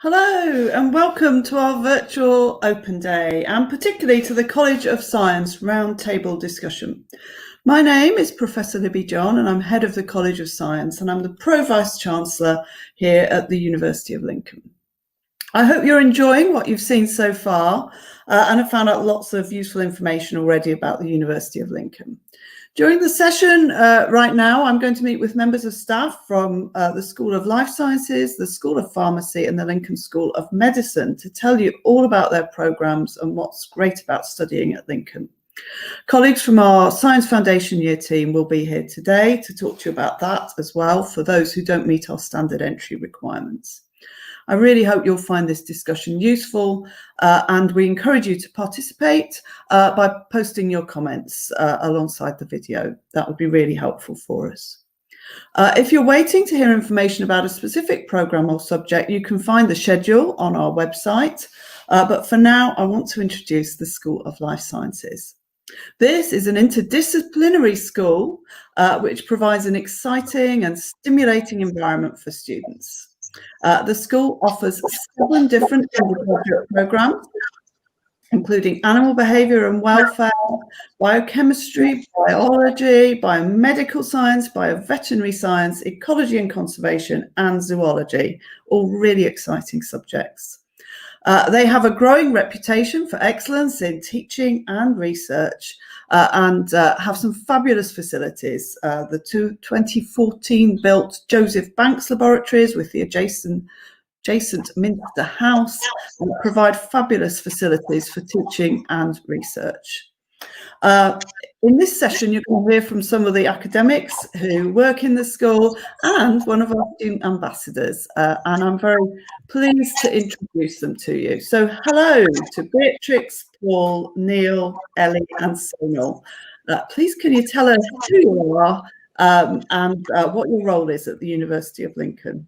Hello and welcome to our virtual open day and particularly to the College of Science roundtable discussion. My name is Professor Libby John and I'm head of the College of Science and I'm the Pro-Vice Chancellor here at the University of Lincoln. I hope you're enjoying what you've seen so far and have found out lots of useful information already about the University of Lincoln. During the session right now, I'm going to meet with members of staff from the School of Life Sciences, the School of Pharmacy and the Lincoln School of Medicine to tell you all about their programmes and what's great about studying at Lincoln. Colleagues from our Science Foundation Year team will be here today to talk to you about that as well for those who don't meet our standard entry requirements. I really hope you'll find this discussion useful and we encourage you to participate by posting your comments alongside the video. That would be really helpful for us. If you're waiting to hear information about a specific programme or subject, you can find the schedule on our website. But for now, I want to introduce the School of Life Sciences. This is an interdisciplinary school which provides an exciting and stimulating environment for students. The school offers 7 different undergraduate programs, including animal behaviour and welfare, biochemistry, biology, biomedical science, bioveterinary science, ecology and conservation, and zoology, all really exciting subjects. They have a growing reputation for excellence in teaching and research and have some fabulous facilities. The 2014 built Joseph Banks laboratories with the adjacent Minster House and provide fabulous facilities for teaching and research. In this session, you can hear from some of the academics who work in the school and one of our student ambassadors, and I'm very pleased to introduce them to you. So hello to Beatrix, Paul, Neil, Ellie and Sonal. Please can you tell us who you are and what your role is at the University of Lincoln?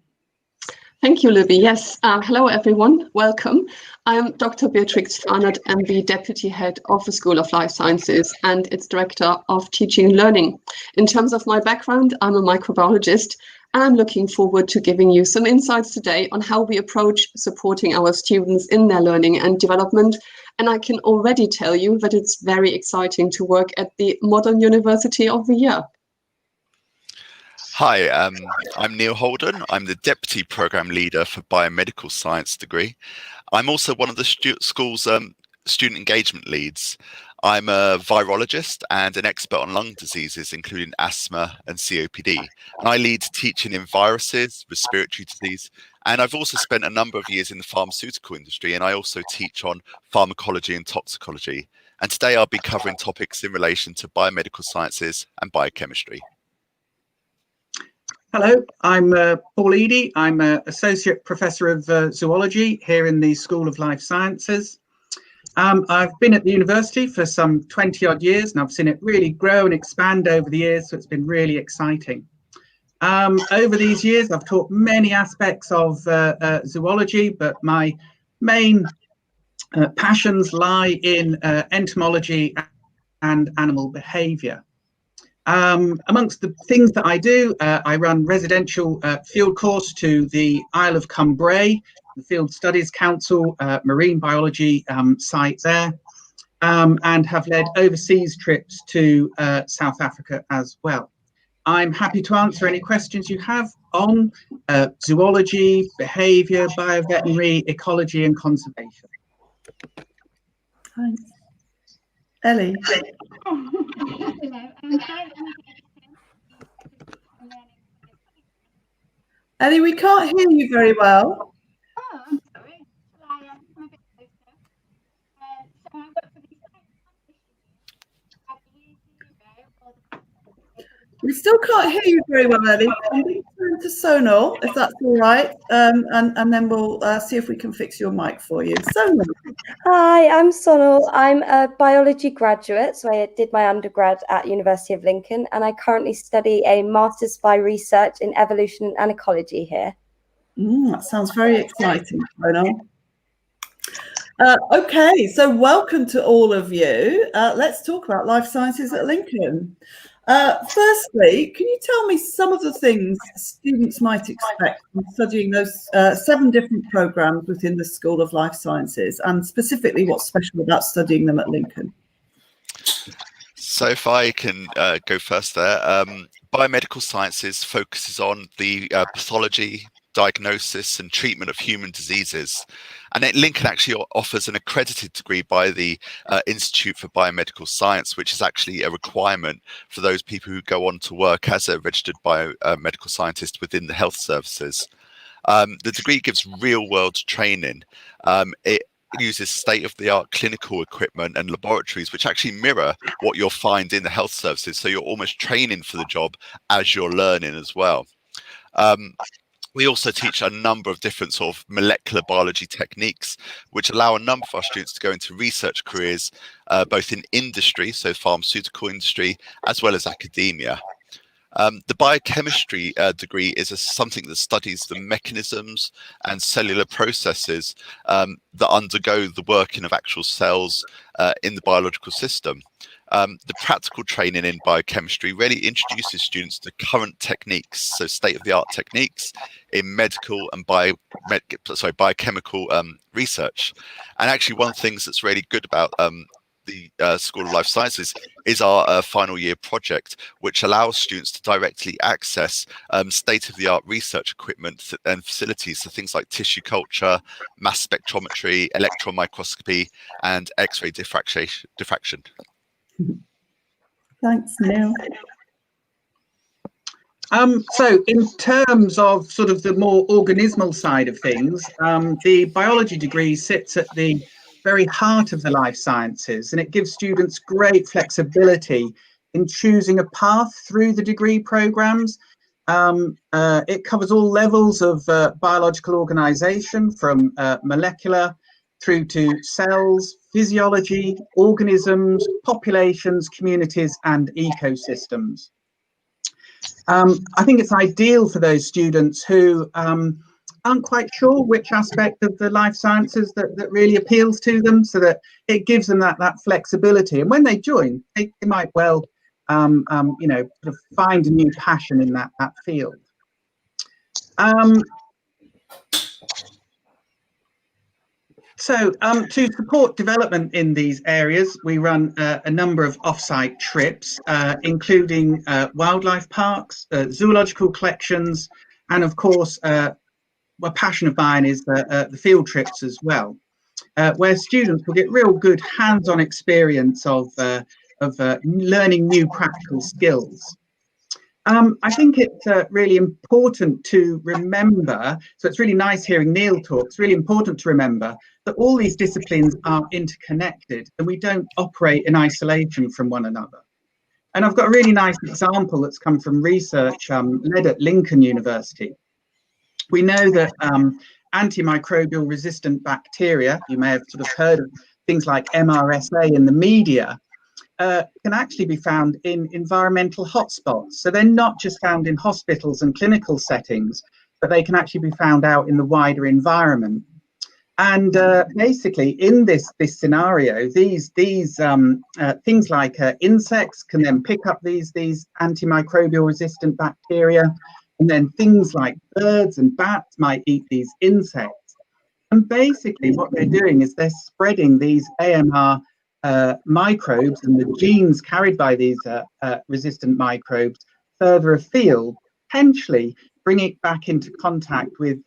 Thank you, Libby. Yes, hello everyone, welcome. I'm Dr. Beatrix Farnett. I'm the Deputy Head of the School of Life Sciences and its Director of Teaching and Learning. In terms of my background, I'm a microbiologist and I'm looking forward to giving you some insights today on how we approach supporting our students in their learning and development. And I can already tell you that it's very exciting to work at the Modern University of the Year. Hi, I'm Neil Holden. I'm the Deputy Programme Leader for Biomedical Science degree. I'm also one of the school's student engagement leads. I'm a virologist and an expert on lung diseases, including asthma and COPD. And I lead teaching in viruses, respiratory disease, and I've also spent a number of years in the pharmaceutical industry, and I also teach on pharmacology and toxicology. And today I'll be covering topics in relation to biomedical sciences and biochemistry. Hello, I'm Paul Eady. I'm an Associate Professor of Zoology here in the School of Life Sciences. I've been at the university for some 20 odd years and I've seen it really grow and expand over the years, so it's been really exciting. Over these years, I've taught many aspects of zoology, but my main passions lie in entomology and animal behaviour. Amongst the things that I do, I run residential field course to the Isle of Cumbrae, the Field Studies Council marine biology site there, and have led overseas trips to South Africa as well. I'm happy to answer any questions you have on zoology, behaviour, bioveterinary, ecology and conservation. Thanks. Ellie. Ellie, we can't hear you very well. Oh, I'm sorry. Shall I come a bit closer? So I work for the We still can't hear you very well, Ellie. I'm going to turn to Sonal, if that's all right, and then we'll see if we can fix your mic for you. Sonal. Hi, I'm Sonal. I'm a biology graduate, so I did my undergrad at University of Lincoln, and I currently study a Master's by Research in Evolution and Ecology here. That sounds very exciting, Sonal. Okay, so welcome to all of you. Let's talk about life sciences at Lincoln. Firstly, can you tell me some of the things students might expect from studying those 7 different programmes within the School of Life Sciences, and specifically what's special about studying them at Lincoln? So if I can go first there, biomedical sciences focuses on the pathology, diagnosis and treatment of human diseases. And Lincoln actually offers an accredited degree by the Institute for Biomedical Science, which is actually a requirement for those people who go on to work as a registered biomedical scientist within the health services. The degree gives real-world training. It uses state-of-the-art clinical equipment and laboratories which actually mirror what you'll find in the health services. So you're almost training for the job as you're learning as well. We also teach a number of different sort of molecular biology techniques, which allow a number of our students to go into research careers, both in industry, so pharmaceutical industry, as well as academia. The biochemistry degree is something that studies the mechanisms and cellular processes that undergo the working of actual cells in the biological system. The practical training in biochemistry really introduces students to current techniques, so state-of-the-art techniques in medical and biochemical research. And actually, one of the things that's really good about the School of Life Sciences is our final year project, which allows students to directly access state-of-the-art research equipment and facilities, so things like tissue culture, mass spectrometry, electron microscopy, and X-ray diffraction. Thanks, Neil. So in terms of sort of the more organismal side of things, the biology degree sits at the very heart of the life sciences, and it gives students great flexibility in choosing a path through the degree programs. It covers all levels of biological organization, from molecular through to cells, physiology, organisms, populations, communities, and ecosystems. I think it's ideal for those students who aren't quite sure which aspect of the life sciences that really appeals to them, so that it gives them that flexibility. And when they join, they might well, you know, sort of find a new passion in that field. So to support development in these areas, we run a number of off-site trips, including wildlife parks, zoological collections, and of course, a passion of mine is the field trips as well, where students will get real good hands-on experience of learning new practical skills. I think it's really important to remember, so it's really nice hearing Neil talk, it's really important to remember that all these disciplines are interconnected and we don't operate in isolation from one another. And I've got a really nice example that's come from research led at Lincoln University. We know that antimicrobial resistant bacteria, you may have sort of heard of things like MRSA in the media, can actually be found in environmental hotspots. So they're not just found in hospitals and clinical settings, but they can actually be found out in the wider environment. And basically, in this scenario, these things like insects can then pick up these antimicrobial resistant bacteria, and then things like birds and bats might eat these insects. And basically, what they're doing is they're spreading these AMR microbes and the genes carried by these resistant microbes further afield, potentially bringing it back into contact with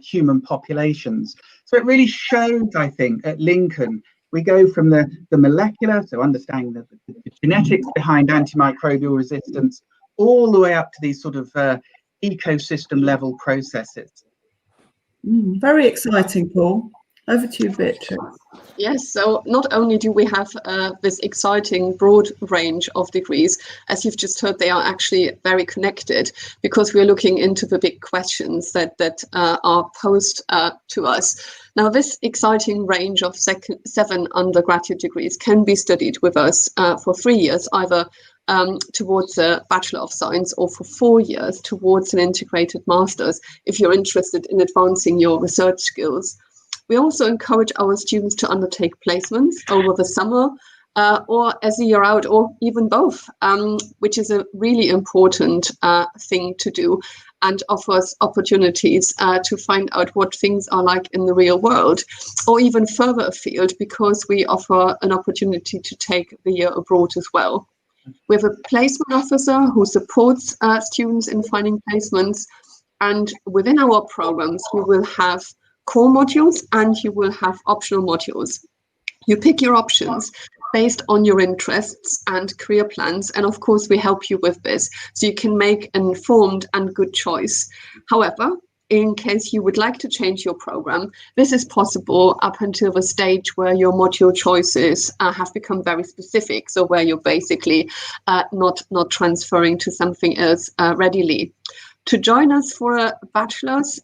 human populations. So it really shows, I think, at Lincoln, we go from the molecular, so understanding the genetics behind antimicrobial resistance, all the way up to these sort of ecosystem level processes. Very exciting, Paul. Over to you, Beatrix. Yes, so not only do we have this exciting broad range of degrees, as you've just heard, they are actually very connected, because we're looking into the big questions that are posed to us. Now, this exciting range of 7 undergraduate degrees can be studied with us for 3 years, either towards a Bachelor of Science, or for 4 years towards an integrated master's, if you're interested in advancing your research skills. We also encourage our students to undertake placements over the summer or as a year out, or even both, which is a really important thing to do, and offers opportunities to find out what things are like in the real world, or even further afield, because we offer an opportunity to take the year abroad as well. We have a placement officer who supports students in finding placements, and within our programs you will have core modules and you will have optional modules. You pick your options based on your interests and career plans, and of course we help you with this so you can make an informed and good choice. However, in case you would like to change your program, this is possible up until the stage where your module choices have become very specific, so where you're basically not transferring to something else readily. To join us for a bachelor's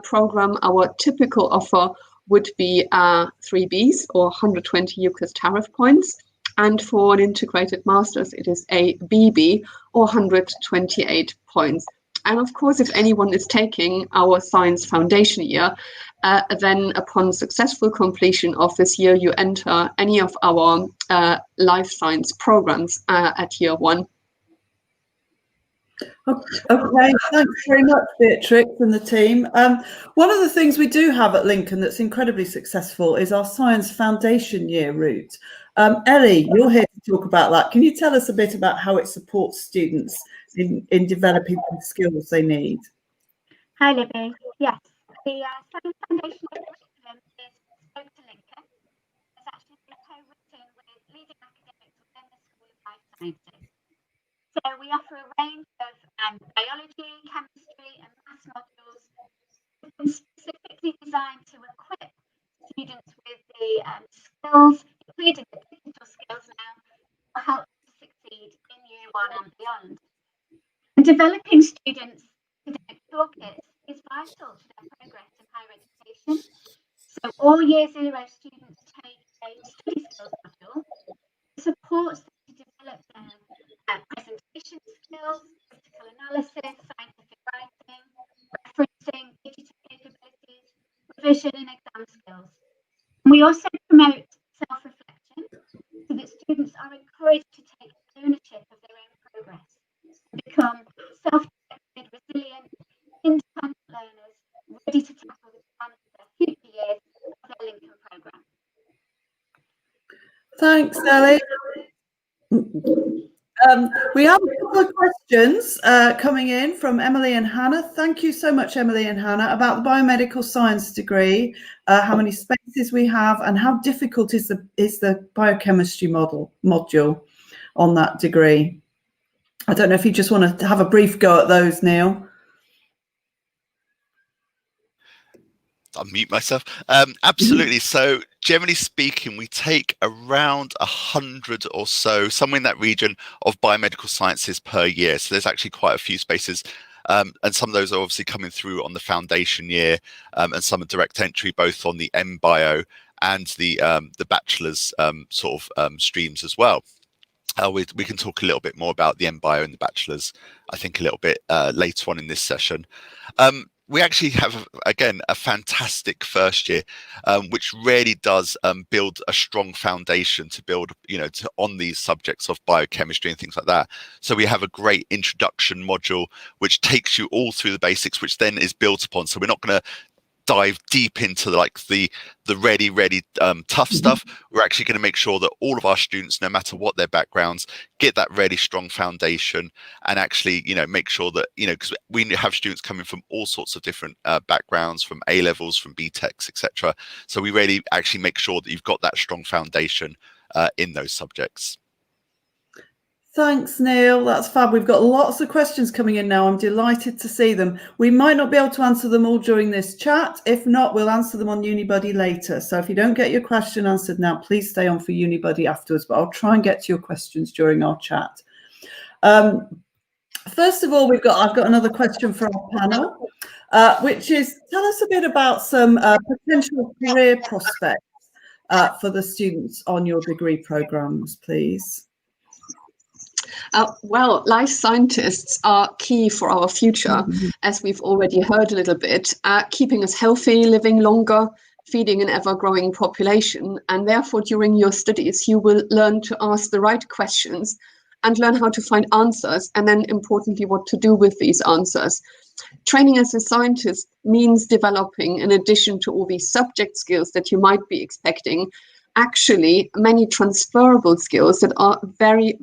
program, our typical offer would be 3Bs or 120 UCAS tariff points. And for an integrated master's, it is a BB or 128 points. And of course, if anyone is taking our science foundation year, then upon successful completion of this year, you enter any of our life science programs at year one. Okay, thanks very much, Beatrix and the team. One of the things we do have at Lincoln that's incredibly successful is our Science Foundation Year route. Ellie, you're here to talk about that. Can you tell us a bit about how it supports students in developing the skills they need? Hi, Libby. Yes, the Science Foundation Year curriculum is bespoke to Lincoln. It's actually been co-written with leading academics within the School of Life Sciences. So we offer a range of biology, chemistry and maths modules specifically designed to equip students with the skills, including the digital skills now, to help them to succeed in year one and beyond. And developing students' academic toolkits is vital to their progress in higher education. So all year zero students take a study skills module that supports them to develop their presentation skills, critical analysis, scientific writing, referencing, digital capabilities, revision and exam skills. And we also promote self-reflection so that students are encouraged to take ownership of their own progress and become self-directed, resilient, independent learners, ready to tackle the challenges of future years of their Lincoln programme. Thanks, Ellie. We have a couple of questions coming in from Emily and Hannah. Thank you so much, Emily and Hannah, about the biomedical science degree, how many spaces we have, and how difficult is the biochemistry module on that degree. I don't know if you just want to have a brief go at those, Neil. I'll mute myself. Absolutely. So generally speaking, we take around 100 or so, somewhere in that region, of biomedical sciences per year. So there's actually quite a few spaces. And some of those are obviously coming through on the foundation year, and some are direct entry, both on the MBio and the bachelor's streams as well. We can talk a little bit more about the MBio and the bachelor's, I think, a little bit later on in this session. We actually have, again, a fantastic first year, which really does build a strong foundation to build, on these subjects of biochemistry and things like that. So we have a great introduction module, which takes you all through the basics, which then is built upon. So we're not going to dive deep into the really tough stuff. We're actually going to make sure that all of our students, no matter what their backgrounds, get that really strong foundation, and actually make sure that because we have students coming from all sorts of different backgrounds, from A levels, from BTECs, etc. So we really actually make sure that you've got that strong foundation in those subjects. Thanks, Neil. That's fab. We've got lots of questions coming in now. I'm delighted to see them. We might not be able to answer them all during this chat. If not, we'll answer them on Unibuddy later. So if you don't get your question answered now, please stay on for Unibuddy afterwards, but I'll try and get to your questions during our chat. First of all, I've got another question for our panel, which is, tell us a bit about some potential career prospects for the students on your degree programs, please. Well, life scientists are key for our future, as we've already heard a little bit, keeping us healthy, living longer, feeding an ever-growing population, and therefore during your studies you will learn to ask the right questions and learn how to find answers, and then importantly what to do with these answers. Training as a scientist means developing, in addition to all these subject skills that you might be expecting, actually many transferable skills that are very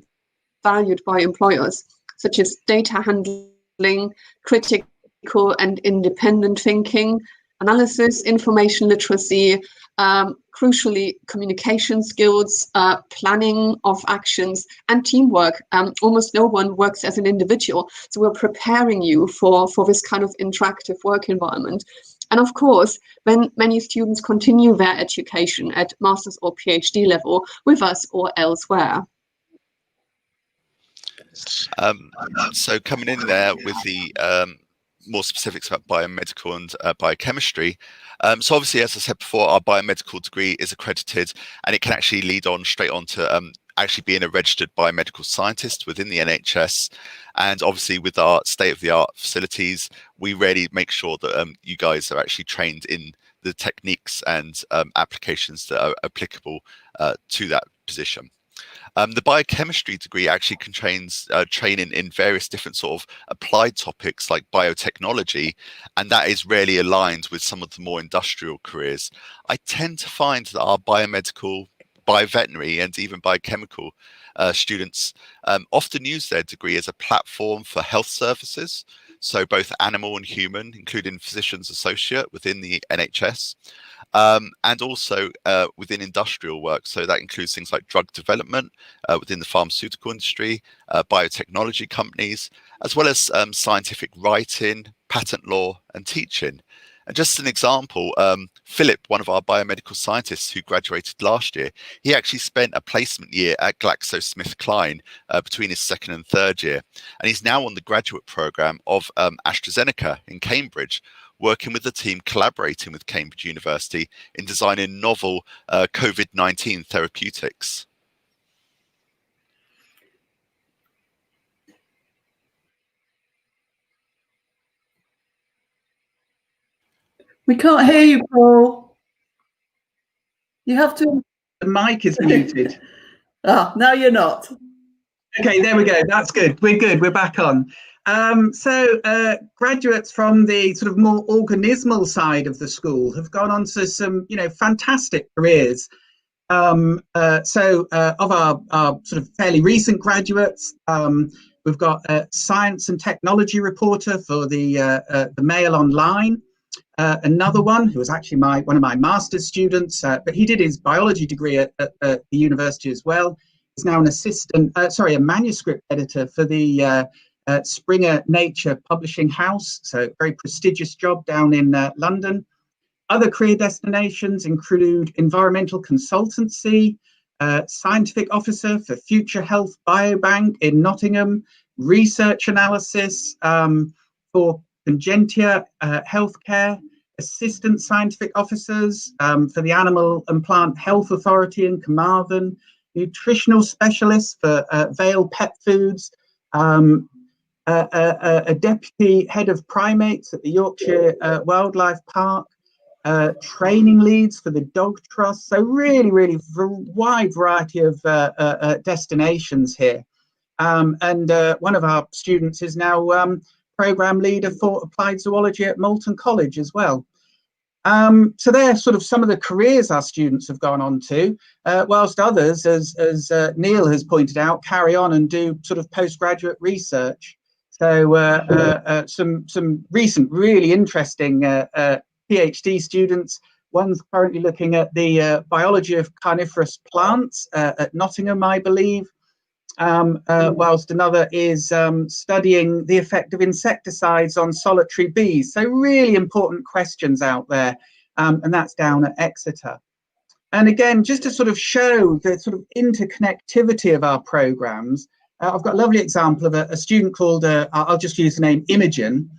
valued by employers, such as data handling, critical and independent thinking, analysis, information literacy, crucially communication skills, planning of actions, and teamwork. Almost no one works as an individual, so we're preparing you for this kind of interactive work environment. And of course, when many students continue their education at master's or PhD level with us or elsewhere. So coming in there with the more specifics about biomedical and biochemistry. So obviously, as I said before, our biomedical degree is accredited, and it can actually lead on straight on to actually being a registered biomedical scientist within the NHS. And obviously with our state-of-the-art facilities, we really make sure that you guys are actually trained in the techniques and applications that are applicable to that position. The biochemistry degree actually contains training in various different sort of applied topics like biotechnology, and that is really aligned with some of the more industrial careers. I tend to find that our biomedical, bioveterinary and even biochemical students often use their degree as a platform for health services, so both animal and human, including physician's associate within the NHS. And also within industrial work. So that includes things like drug development within the pharmaceutical industry, biotechnology companies, as well as scientific writing, patent law and teaching. And just an example, Philip, one of our biomedical scientists who graduated last year, he actually spent a placement year at GlaxoSmithKline between his second and third year. And he's now on the graduate program of AstraZeneca in Cambridge, working with the team collaborating with Cambridge University in designing novel COVID-19 therapeutics. We can't hear you, Paul. You have to. The mic is muted. Now you're not. Okay, there we go. That's good. We're good. We're back on. So graduates from the sort of more organismal side of the school have gone on to some, fantastic careers. Of our sort of fairly recent graduates, we've got a science and technology reporter for the Mail Online. Another one who was actually one of my master's students, but he did his biology degree at the university as well. He's now a manuscript editor for the Springer Nature Publishing House, so very prestigious job down in London. Other career destinations include environmental consultancy, scientific officer for Future Health Biobank in Nottingham, research analysis for Congentia Healthcare, assistant scientific officers for the Animal and Plant Health Authority in Carmarthen, nutritional specialists for Vale Pet Foods, a deputy head of primates at the Yorkshire Wildlife Park, training leads for the Dog Trust. So really, really wide variety of destinations here. And one of our students is now program leader for applied zoology at Moulton College as well. So they're sort of some of the careers our students have gone on to, whilst others, as Neil has pointed out, carry on and do sort of postgraduate research. So some recent really interesting PhD students. One's currently looking at the biology of carnivorous plants at Nottingham, I believe, whilst another is studying the effect of insecticides on solitary bees. So really important questions out there, and that's down at Exeter. And again, just to sort of show the sort of interconnectivity of our programs, I've got a lovely example of a student called, I'll just use the name Imogen.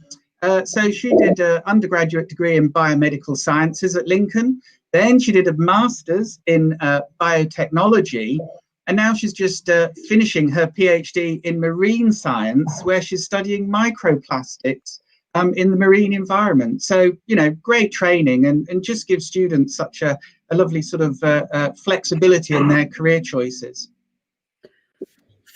So she did an undergraduate degree in biomedical sciences at Lincoln. Then she did a master's in biotechnology. And now she's just finishing her PhD in marine science, where she's studying microplastics in the marine environment. So, you know, great training and just gives students such a lovely sort of flexibility in their career choices.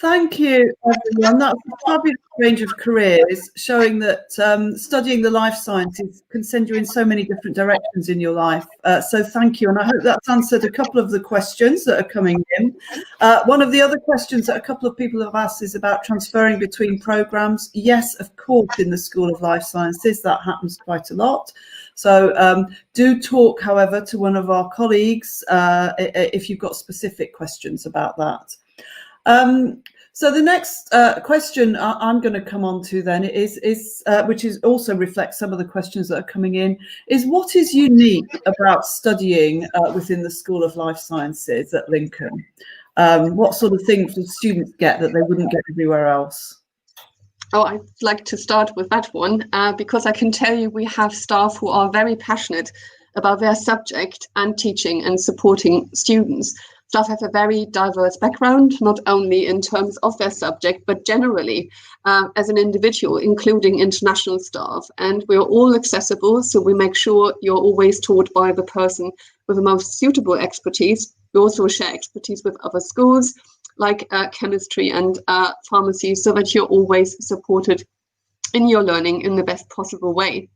Thank you, everyone. That's a fabulous range of careers, showing that studying the life sciences can send you in so many different directions in your life. So thank you. And I hope that's answered a couple of the questions that are coming in. One of the other questions that a couple of people have asked is about transferring between programs. Yes, of course, in the School of Life Sciences, that happens quite a lot. So do talk, however, to one of our colleagues if you've got specific questions about that. So the next question I'm going to come on to then is which is also reflects some of the questions that are coming in, is what is unique about studying within the School of Life Sciences at Lincoln? What sort of things do students get that they wouldn't get everywhere else? Oh, I'd like to start with that one because I can tell you we have staff who are very passionate about their subject and teaching and supporting students. Staff have a very diverse background, not only in terms of their subject, but generally as an individual, including international staff. And we're all accessible, so we make sure you're always taught by the person with the most suitable expertise. We also share expertise with other schools, like chemistry and pharmacy, so that you're always supported in your learning in the best possible way.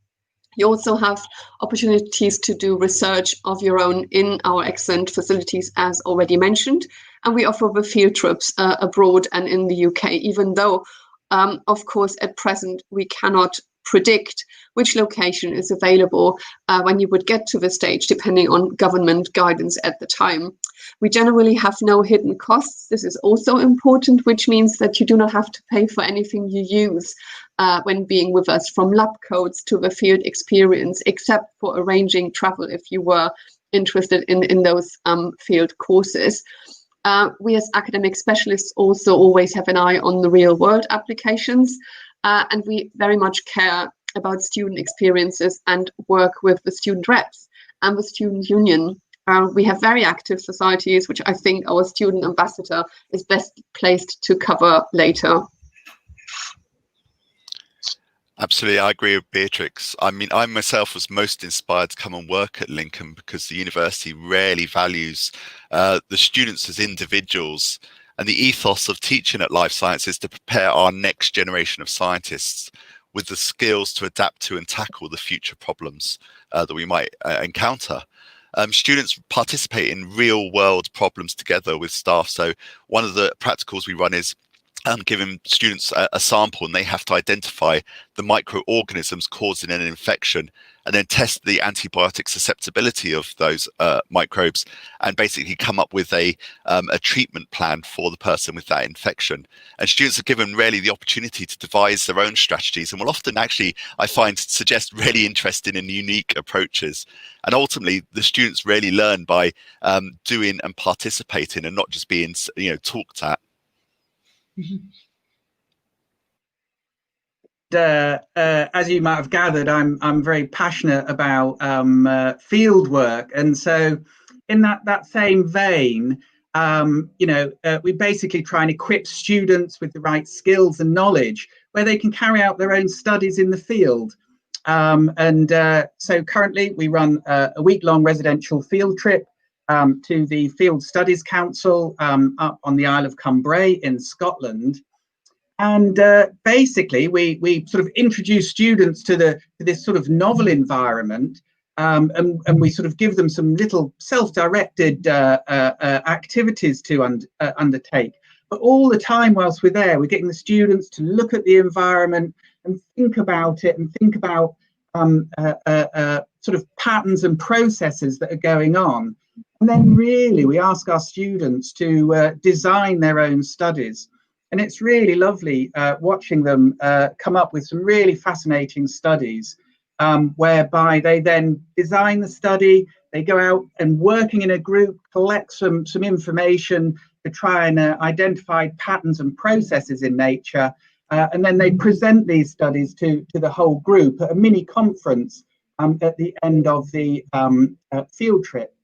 You also have opportunities to do research of your own in our excellent facilities, as already mentioned. And we offer the field trips abroad and in the UK, even though, of course, at present, we cannot predict which location is available when you would get to the stage, depending on government guidance at the time. We generally have no hidden costs. This is also important, which means that you do not have to pay for anything you use when being with us, from lab coats to the field experience, except for arranging travel if you were interested in those field courses. We as academic specialists also always have an eye on the real world applications, and we very much care about student experiences and work with the student reps and the student union. We have very active societies, which I think our student ambassador is best placed to cover later. Absolutely, I agree with Beatrix. I mean, I myself was most inspired to come and work at Lincoln because the university rarely values the students as individuals, and the ethos of teaching at Life Sciences to prepare our next generation of scientists with the skills to adapt to and tackle the future problems that we might encounter. Students participate in real world problems together with staff. So one of the practicals we run is giving students a sample, and they have to identify the microorganisms causing an infection and then test the antibiotic susceptibility of those microbes and basically come up with a treatment plan for the person with that infection. And students are given really the opportunity to devise their own strategies, and will often actually, I find, suggest really interesting and unique approaches. And ultimately, the students really learn by doing and participating and not just being, talked at. As you might have gathered, I'm very passionate about field work, and so in that same vein, we basically try and equip students with the right skills and knowledge where they can carry out their own studies in the field. So currently we run a week-long residential field trip to the Field Studies Council up on the Isle of Cumbrae in Scotland. And basically, we sort of introduce students to this sort of novel environment, and we sort of give them some little self-directed activities to undertake. But all the time whilst we're there, we're getting the students to look at the environment and think about it, and think about sort of patterns and processes that are going on. And then really, we ask our students to design their own studies. And it's really lovely watching them come up with some really fascinating studies, whereby they then design the study, they go out and working in a group, collect some information to try and identify patterns and processes in nature, and then they present these studies to the whole group at a mini conference at the end of the field trip.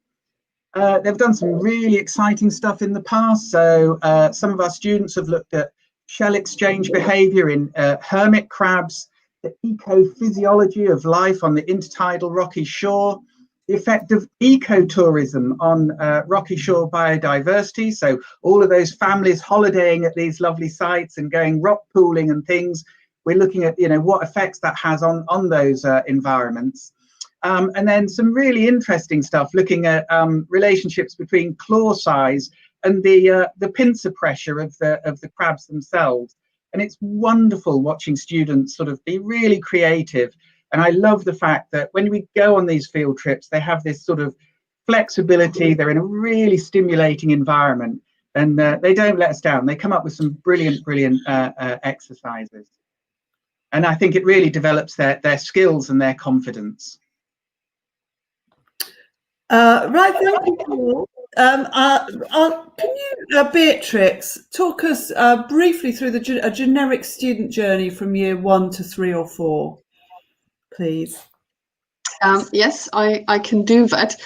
They've done some really exciting stuff in the past. So some of our students have looked at shell exchange behaviour in hermit crabs. the ecophysiology of life on the intertidal rocky shore, the effect of ecotourism on rocky shore biodiversity. So all of those families holidaying at these lovely sites and going rock pooling and things, we're looking at, what effects that has on those environments. And then some really interesting stuff, looking at relationships between claw size and the pincer pressure of the crabs themselves. And it's wonderful watching students sort of be really creative. And I love the fact that when we go on these field trips, they have this sort of flexibility. They're in a really stimulating environment, and they don't let us down. They come up with some brilliant exercises. And I think it really develops their skills and their confidence. Right, thank you, Paul. Can you, Beatrix, talk us briefly through a generic student journey from year 1 to 3 or 4, please? Yes, I can do that.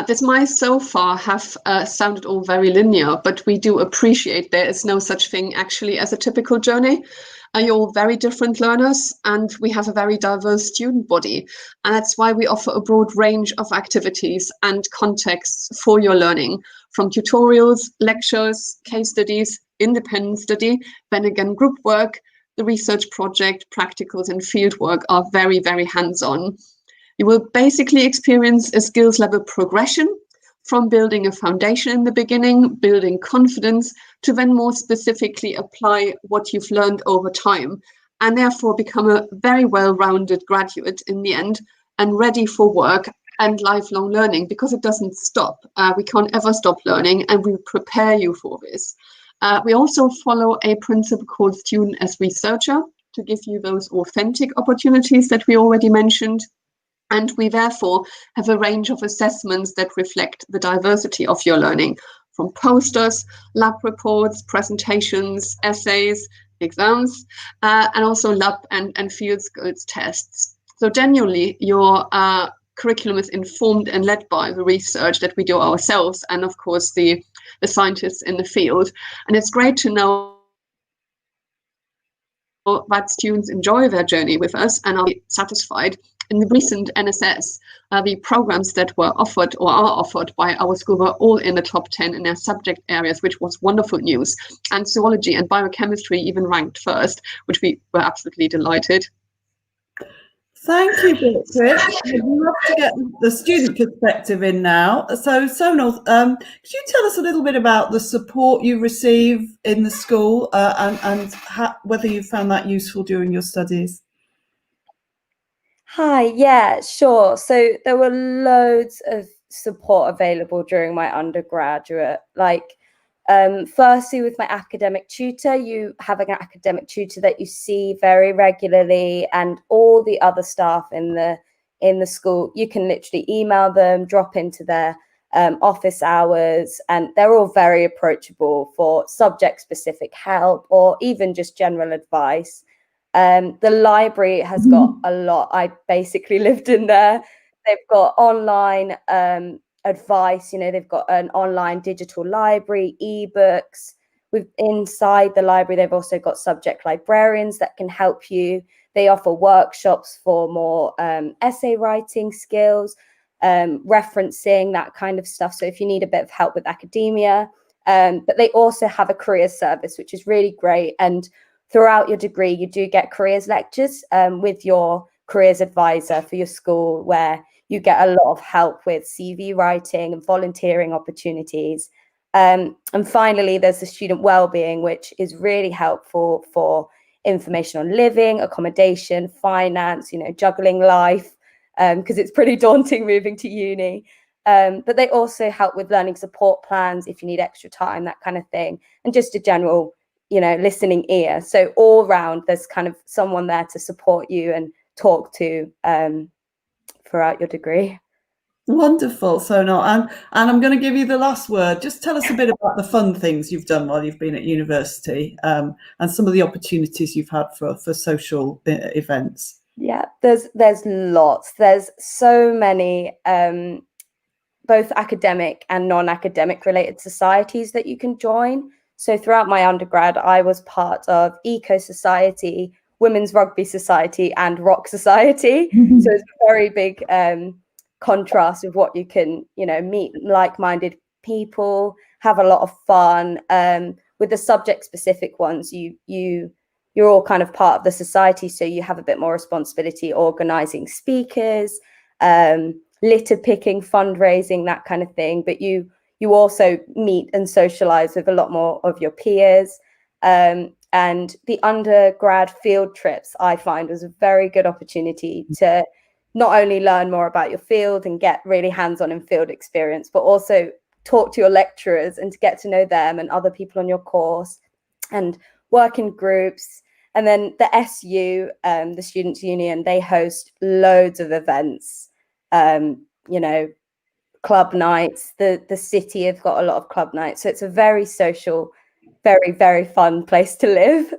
This might so far have sounded all very linear, but we do appreciate there is no such thing actually as a typical journey. You're all very different learners, and we have a very diverse student body. And that's why we offer a broad range of activities and contexts for your learning, from tutorials, lectures, case studies, independent study, then again group work. The research project, practicals, and fieldwork are very, very hands-on. You will basically experience a skills level progression from building a foundation in the beginning, building confidence, to then more specifically apply what you've learned over time, and therefore become a very well-rounded graduate in the end and ready for work and lifelong learning, because it doesn't stop. We can't ever stop learning, and we prepare you for this. We also follow a principle called student as researcher to give you those authentic opportunities that we already mentioned. And we therefore have a range of assessments that reflect the diversity of your learning, from posters, lab reports, presentations, essays, exams, and also lab and field skills tests. So genuinely, your curriculum is informed and led by the research that we do ourselves, and of course the scientists in the field. And it's great to know that students enjoy their journey with us and are satisfied. In the recent NSS, the programs that were offered or are offered by our school were all in the top 10 in their subject areas, which was wonderful news. And Zoology and Biochemistry even ranked first, which we were absolutely delighted. Thank you, Beatrix. I'd love to get the student perspective in now. So, Sonal, could you tell us a little bit about the support you receive in the school and whether you found that useful during your studies? Hi, yeah, sure. So there were loads of support available during my undergraduate. Firstly, with my academic tutor, you have an academic tutor that you see very regularly, and all the other staff in the school, you can literally email them, drop into their office hours, and they're all very approachable for subject-specific help or even just general advice. The library has got a lot. I basically lived in there. They've got online advice, they've got an online digital library, ebooks. Inside the library, they've also got subject librarians that can help you. They offer workshops for more essay writing skills, referencing, that kind of stuff. So if you need a bit of help with academia, but they also have a careers service, which is really great. And throughout your degree, you do get careers lectures with your careers advisor for your school, where you get a lot of help with CV writing and volunteering opportunities. And finally, there's the student wellbeing, which is really helpful for information on living, accommodation, finance, juggling life, because it's pretty daunting moving to uni. But they also help with learning support plans if you need extra time, that kind of thing, and just a general listening ear. So all round, there's kind of someone there to support you and talk to throughout your degree. Wonderful, Sonal. And I'm going to give you the last word. Just tell us a bit about the fun things you've done while you've been at university, and some of the opportunities you've had for social events. Yeah, there's lots. There's so many both academic and non-academic related societies that you can join. So throughout my undergrad, I was part of Eco Society, Women's Rugby Society and Rock Society. So it's a very big contrast of what you can, meet like-minded people, have a lot of fun. With the subject-specific ones, you're all kind of part of the society, so you have a bit more responsibility organising speakers, litter picking, fundraising, that kind of thing. But you also meet and socialise with a lot more of your peers. And the undergrad field trips, I find, was a very good opportunity to not only learn more about your field and get really hands-on in field experience, but also talk to your lecturers and to get to know them and other people on your course and work in groups. And then the SU, the Students' Union, they host loads of events, club nights. The city have got a lot of club nights. So it's a very social, very, very fun place to live.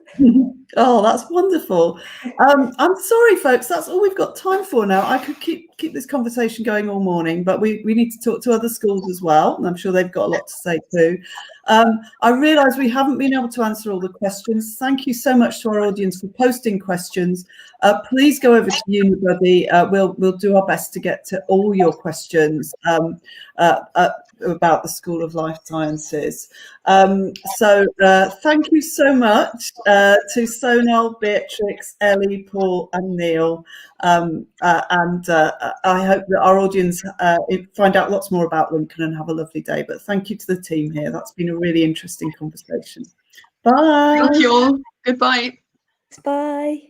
Oh, that's wonderful. I'm sorry, folks, that's all we've got time for now. I could keep this conversation going all morning, but we need to talk to other schools as well, and I'm sure they've got a lot to say too. I realise we haven't been able to answer all the questions. Thank you so much to our audience for posting questions. Please go over to Unibuddy. We'll do our best to get to all your questions about the School of Life Sciences. So thank you so much to Sonal, Beatrix, Ellie, Paul and Neil. And I hope that our audience find out lots more about Lincoln and have a lovely day. But thank you to the team here. That's been a really interesting conversation. Bye. Thank you all. Goodbye. Bye.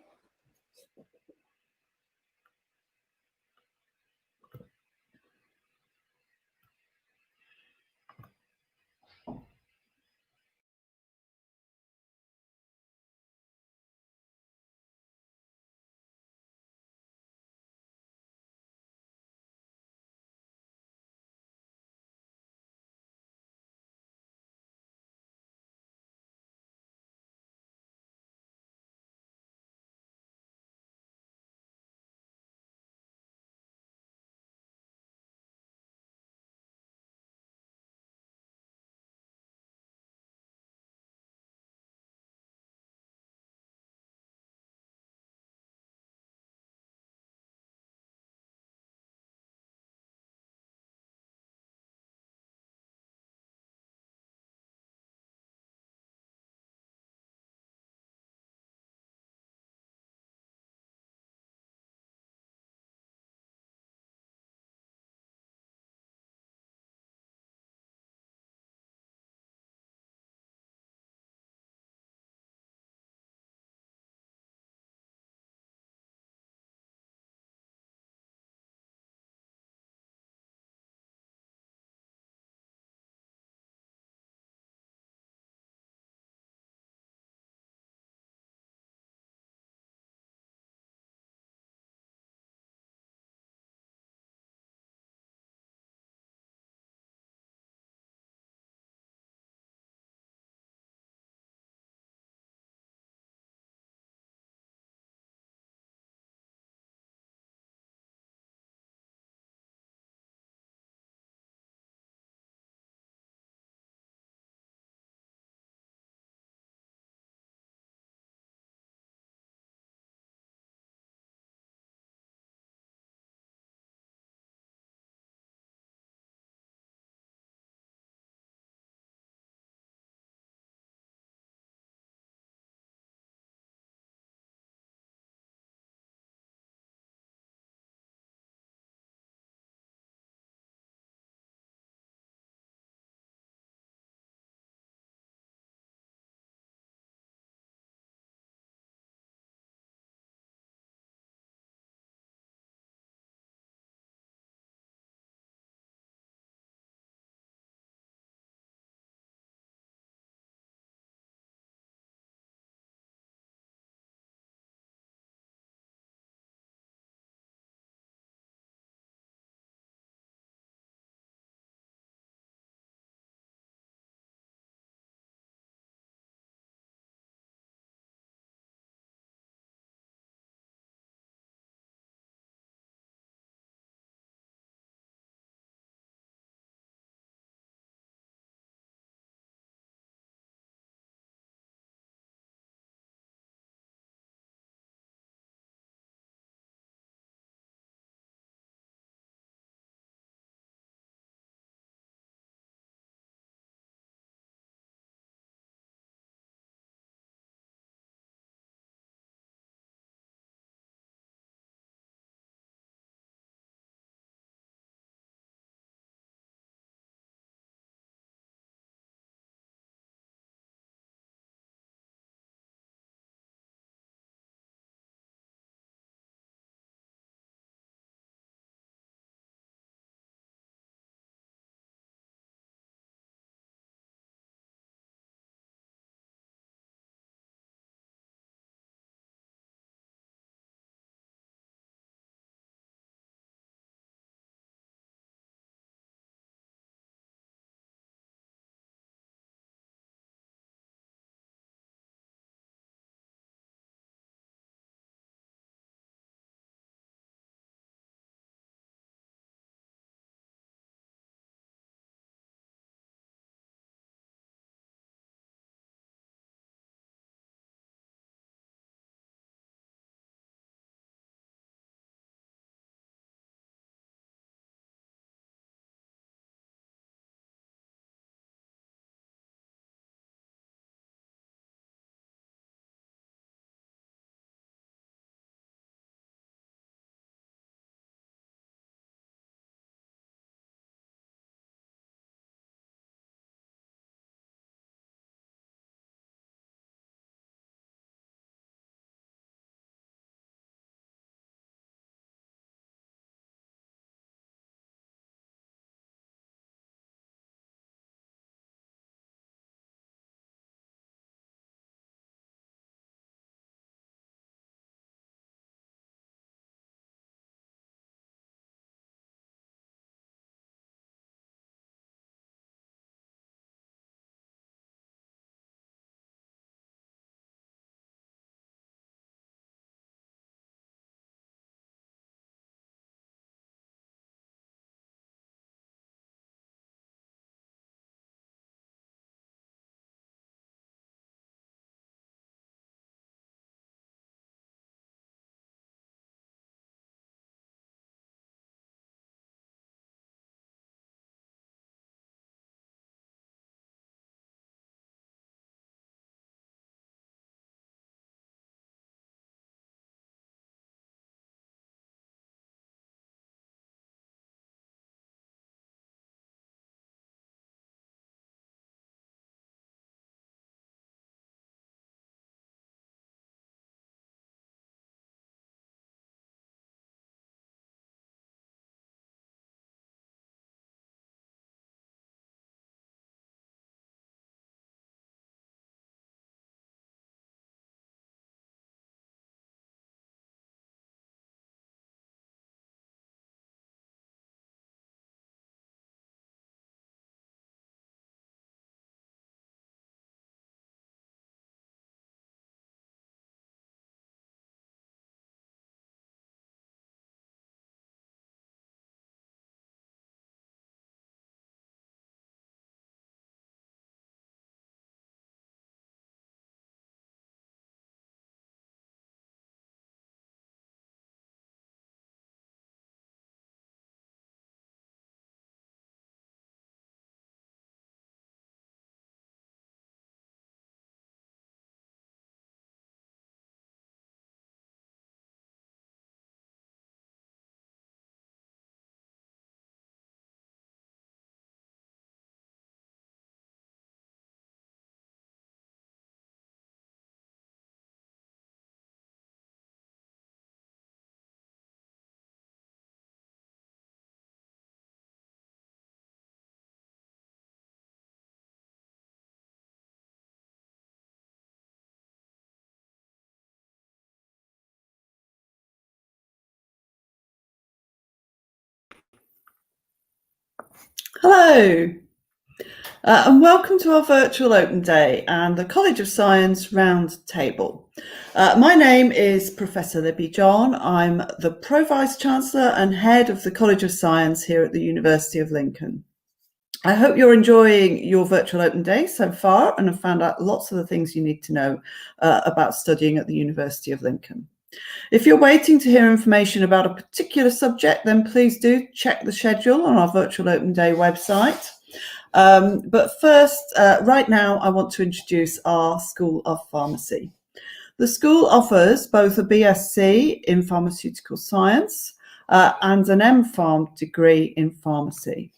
Hello, and welcome to our virtual open day and the College of Science round table. My name is Professor Libby John. I'm the Pro-Vice-Chancellor and Head of the College of Science here at the University of Lincoln. I hope you're enjoying your virtual open day so far and have found out lots of the things you need to know about studying at the University of Lincoln. If you're waiting to hear information about a particular subject, then please do check the schedule on our virtual open day website. But first, right now, I want to introduce our School of Pharmacy. The school offers both a BSc in Pharmaceutical Science and an MPharm degree in Pharmacy.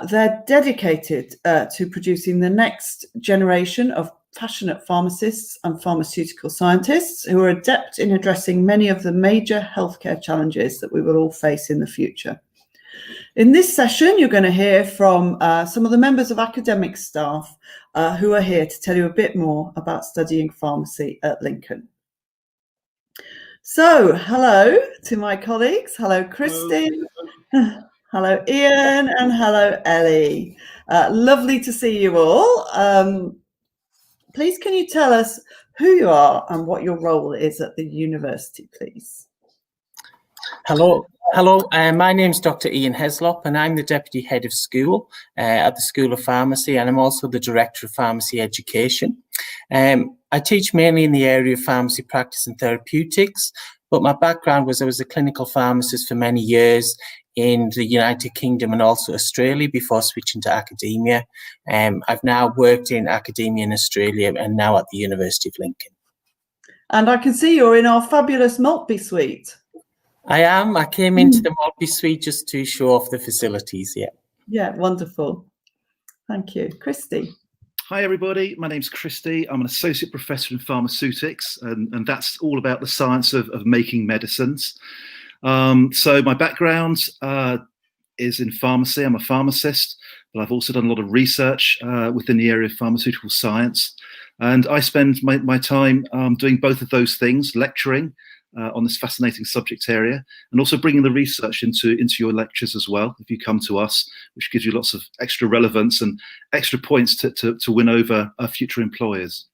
They're dedicated to producing the next generation of passionate pharmacists and pharmaceutical scientists who are adept in addressing many of the major healthcare challenges that we will all face in the future. In this session, you're going to hear from some of the members of academic staff who are here to tell you a bit more about studying pharmacy at Lincoln. So, hello to my colleagues. Hello, Christine. Hello, Ian, and hello, Ellie. Lovely to see you all. Please, can you tell us who you are and what your role is at the university, please? Hello. My name is Dr. Ian Heslop, and I'm the Deputy Head of School at the School of Pharmacy, and I'm also the Director of Pharmacy Education. I teach mainly in the area of pharmacy practice and therapeutics, but my background was I was a clinical pharmacist for many years in the United Kingdom and also Australia before switching to academia. I've now worked in academia in Australia and now at the University of Lincoln. And I can see you're in our fabulous Maltby suite. I am. I came into the Maltby suite just to show off the facilities, yeah. Yeah, wonderful. Thank you. Christy. Hi, everybody. My name's Christy. I'm an associate professor in pharmaceutics, and that's all about the science of making medicines. So my background is in pharmacy. I'm a pharmacist, but I've also done a lot of research within the area of pharmaceutical science. And I spend my time doing both of those things, lecturing on this fascinating subject area, and also bringing the research into your lectures as well, if you come to us, which gives you lots of extra relevance and extra points to win over future employers.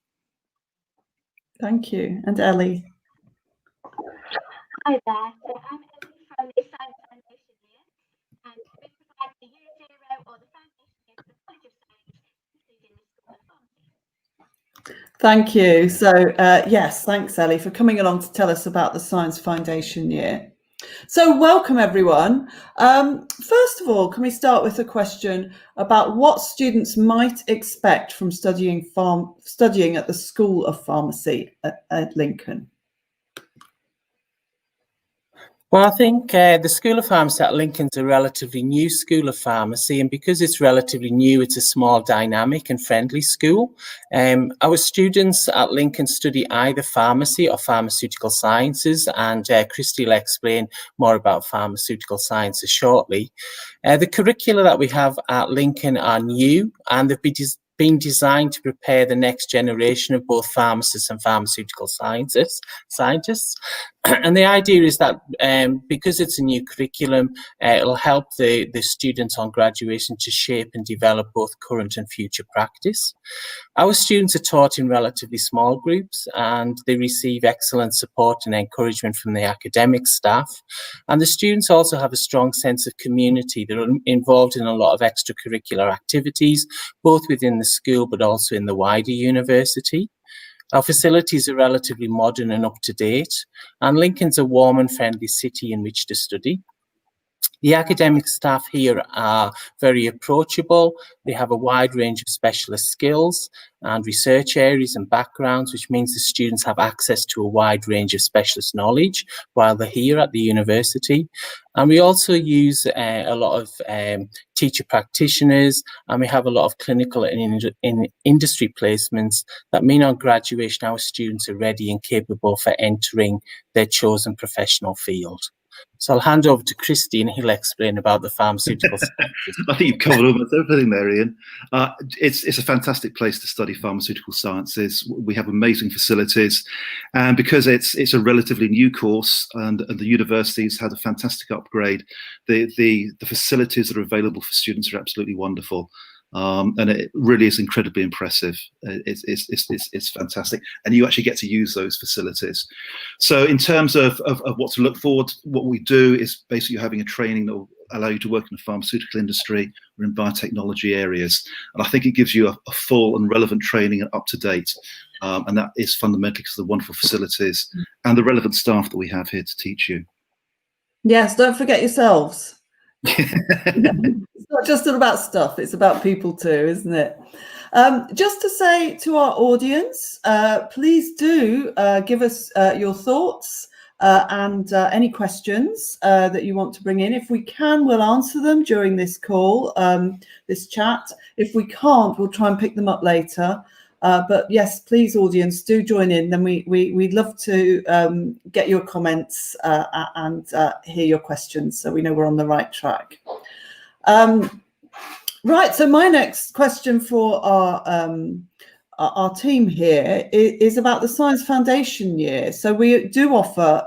Thank you. And Ellie. Hi there. So I'm Ellie from the Science Foundation here, and we provide the Year Zero or the Foundation year for the College of Science, including the School of Pharmacy. Thank you. So yes, thanks Ellie for coming along to tell us about the Science Foundation year. So welcome everyone. First of all, can we start with a question about what students might expect from studying at the School of Pharmacy at Lincoln? Well, I think the School of Pharmacy at Lincoln's a relatively new School of Pharmacy, and because it's relatively new, it's a small, dynamic and friendly school. Our students at Lincoln study either pharmacy or pharmaceutical sciences, and Christy will explain more about pharmaceutical sciences shortly. The curricula that we have at Lincoln are new, and they've been designed to prepare the next generation of both pharmacists and pharmaceutical scientists. And the idea is that because it's a new curriculum, it'll help the students on graduation to shape and develop both current and future practice. Our students are taught in relatively small groups, and they receive excellent support and encouragement from the academic staff. And the students also have a strong sense of community. They're involved in a lot of extracurricular activities, both within the school but also in the wider university. Our facilities are relatively modern and up to date, and Lincoln's a warm and friendly city in which to study. The academic staff here are very approachable. They have a wide range of specialist skills and research areas and backgrounds, which means the students have access to a wide range of specialist knowledge while they're here at the university. And we also use a lot of teacher practitioners, and we have a lot of clinical and industry placements that mean on graduation our students are ready and capable for entering their chosen professional field. So I'll hand over to Christy and he'll explain about the pharmaceutical sciences. I think you've covered almost everything there, Ian. It's a fantastic place to study pharmaceutical sciences. We have amazing facilities, and because it's a relatively new course, and the university's had a fantastic upgrade, the facilities that are available for students are absolutely wonderful. And it really is incredibly impressive. It's fantastic, and you actually get to use those facilities. So in terms of what to look forward, what we do is basically having a training that will allow you to work in the pharmaceutical industry or in biotechnology areas, and I think it gives you a full and relevant training and up to date, and that is fundamental because of the wonderful facilities and the relevant staff that we have here to teach you. Yes, don't forget yourselves. It's not just about stuff, it's about people too, isn't it? Just to say to our audience, please do give us your thoughts and any questions that you want to bring in. If we can, we'll answer them during this call, this chat. If we can't, we'll try and pick them up later. But yes, please, audience, do join in. Then we'd love to get your comments and hear your questions, so we know we're on the right track. Right. So my next question for our team here is about the Science Foundation Year. So we do offer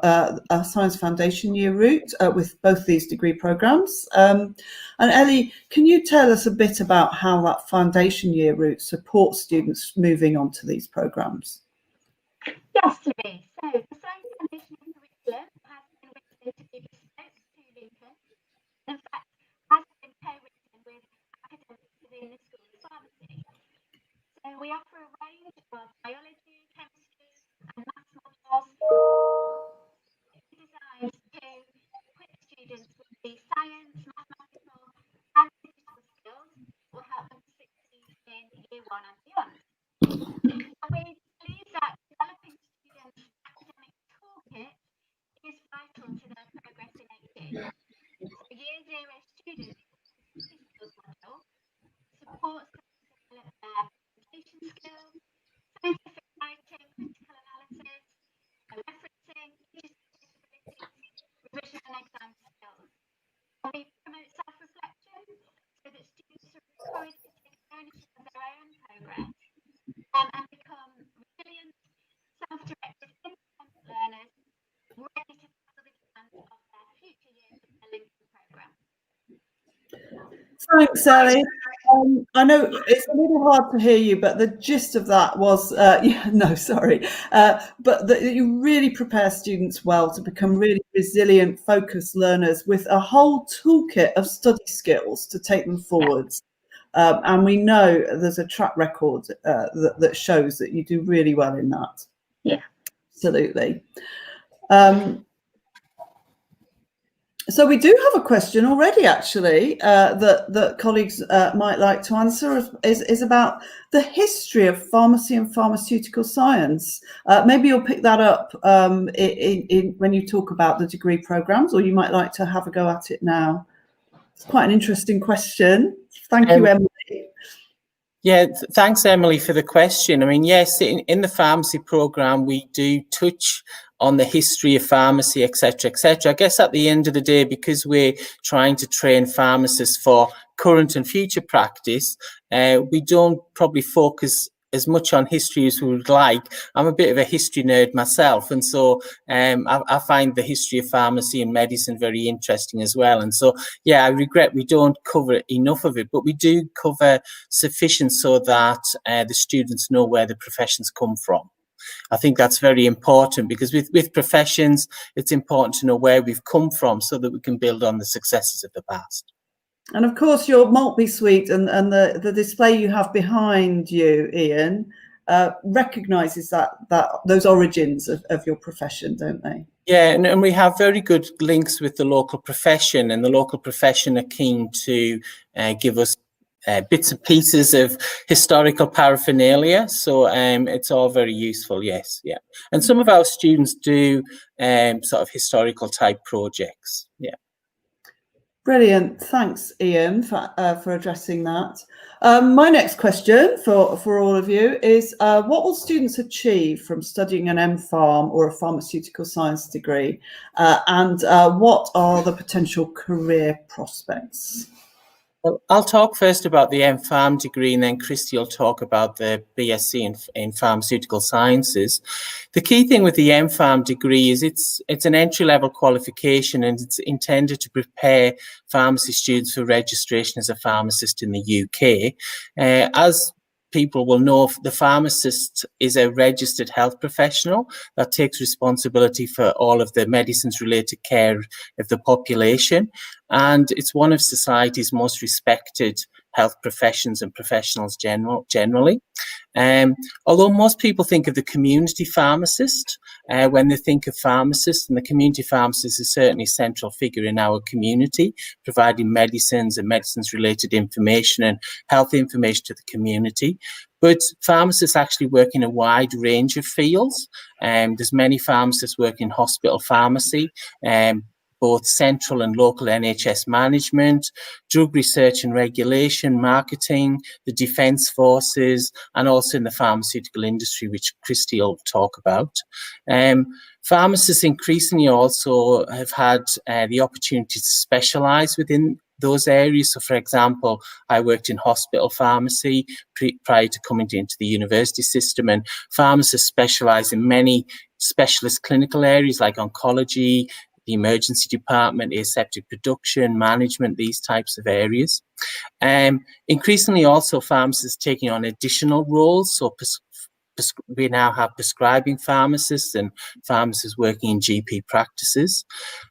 a Science Foundation Year route with both these degree programmes. And Ellie, can you tell us a bit about how that Foundation Year route supports students moving on to these programmes? Yes, Libby. So the Science Foundation curriculum has been written to be bespoke to Lincoln. In fact, has been co-written with academics within the School of Pharmacy. So we offer a range of biology, chemistry and maths modules designed to equip students with the science, mathematical and digital skills will help them to succeed in year 1 and beyond. And we believe that developing students' academic toolkit is vital to their progress in AD. So year 0 students skills module supports them to develop their presentation skills, scientific writing, critical analysis, referencing, digital capabilities, revision and exam skills. And we promote self-reflection so that students are encouraged to take ownership of their own progress and become resilient, self-directed, independent learners, ready to tackle the demands of their future years of the Lincoln programme. Thanks, Ellie. I know it's a little hard to hear you, but the gist of that was, but that you really prepare students well to become really resilient, focused learners with a whole toolkit of study skills to take them forwards. And we know there's a track record that shows that you do really well in that. Yeah, absolutely. So we do have a question already, actually, that colleagues might like to answer, is about the history of pharmacy and pharmaceutical science. Maybe you'll pick that up when you talk about the degree programmes, or you might like to have a go at it now. It's quite an interesting question. Thank you, Emily. Yeah, thanks, Emily, for the question. I mean, yes, in the pharmacy programme, we do touch on the history of pharmacy, etc., etc. I guess at the end of the day, because we're trying to train pharmacists for current and future practice, we don't probably focus as much on history as we would like. I'm a bit of a history nerd myself, and so I find the history of pharmacy and medicine very interesting as well. And so, yeah, I regret we don't cover enough of it, but we do cover sufficient so that the students know where the professions come from. I think that's very important, because with professions, it's important to know where we've come from so that we can build on the successes of the past. And of course, your multi-suite and the display you have behind you, Ian, recognises that those origins of your profession, don't they? Yeah, and we have very good links with the local profession, and the local profession are keen to give us bits and pieces of historical paraphernalia, so it's all very useful. Yes, yeah, and some of our students do sort of historical type projects. Yeah. Brilliant. Thanks, Ian, for addressing that. My next question for all of you is, what will students achieve from studying an MPharm or a pharmaceutical science degree? And what are the potential career prospects? Well, I'll talk first about the MPharm degree, and then Christy will talk about the BSc in Pharmaceutical Sciences. The key thing with the MPharm degree is it's an entry-level qualification, and it's intended to prepare pharmacy students for registration as a pharmacist in the UK. As people will know, the pharmacist is a registered health professional that takes responsibility for all of the medicines related care of the population. And it's one of society's most respected health professions and professionals generally. Although most people think of the community pharmacist when they think of pharmacists, and the community pharmacist is certainly a central figure in our community, providing medicines and medicines-related information and health information to the community. But pharmacists actually work in a wide range of fields. There's many pharmacists working in hospital pharmacy, both central and local NHS management, drug research and regulation, marketing, the defence forces, and also in the pharmaceutical industry, which Christy will talk about. Pharmacists increasingly also have had the opportunity to specialise within those areas. So, for example, I worked in hospital pharmacy prior to coming into the university system, and pharmacists specialise in many specialist clinical areas like oncology, the emergency department, aseptic production, management, these types of areas. Increasingly also pharmacists taking on additional roles. So we now have prescribing pharmacists and pharmacists working in GP practices.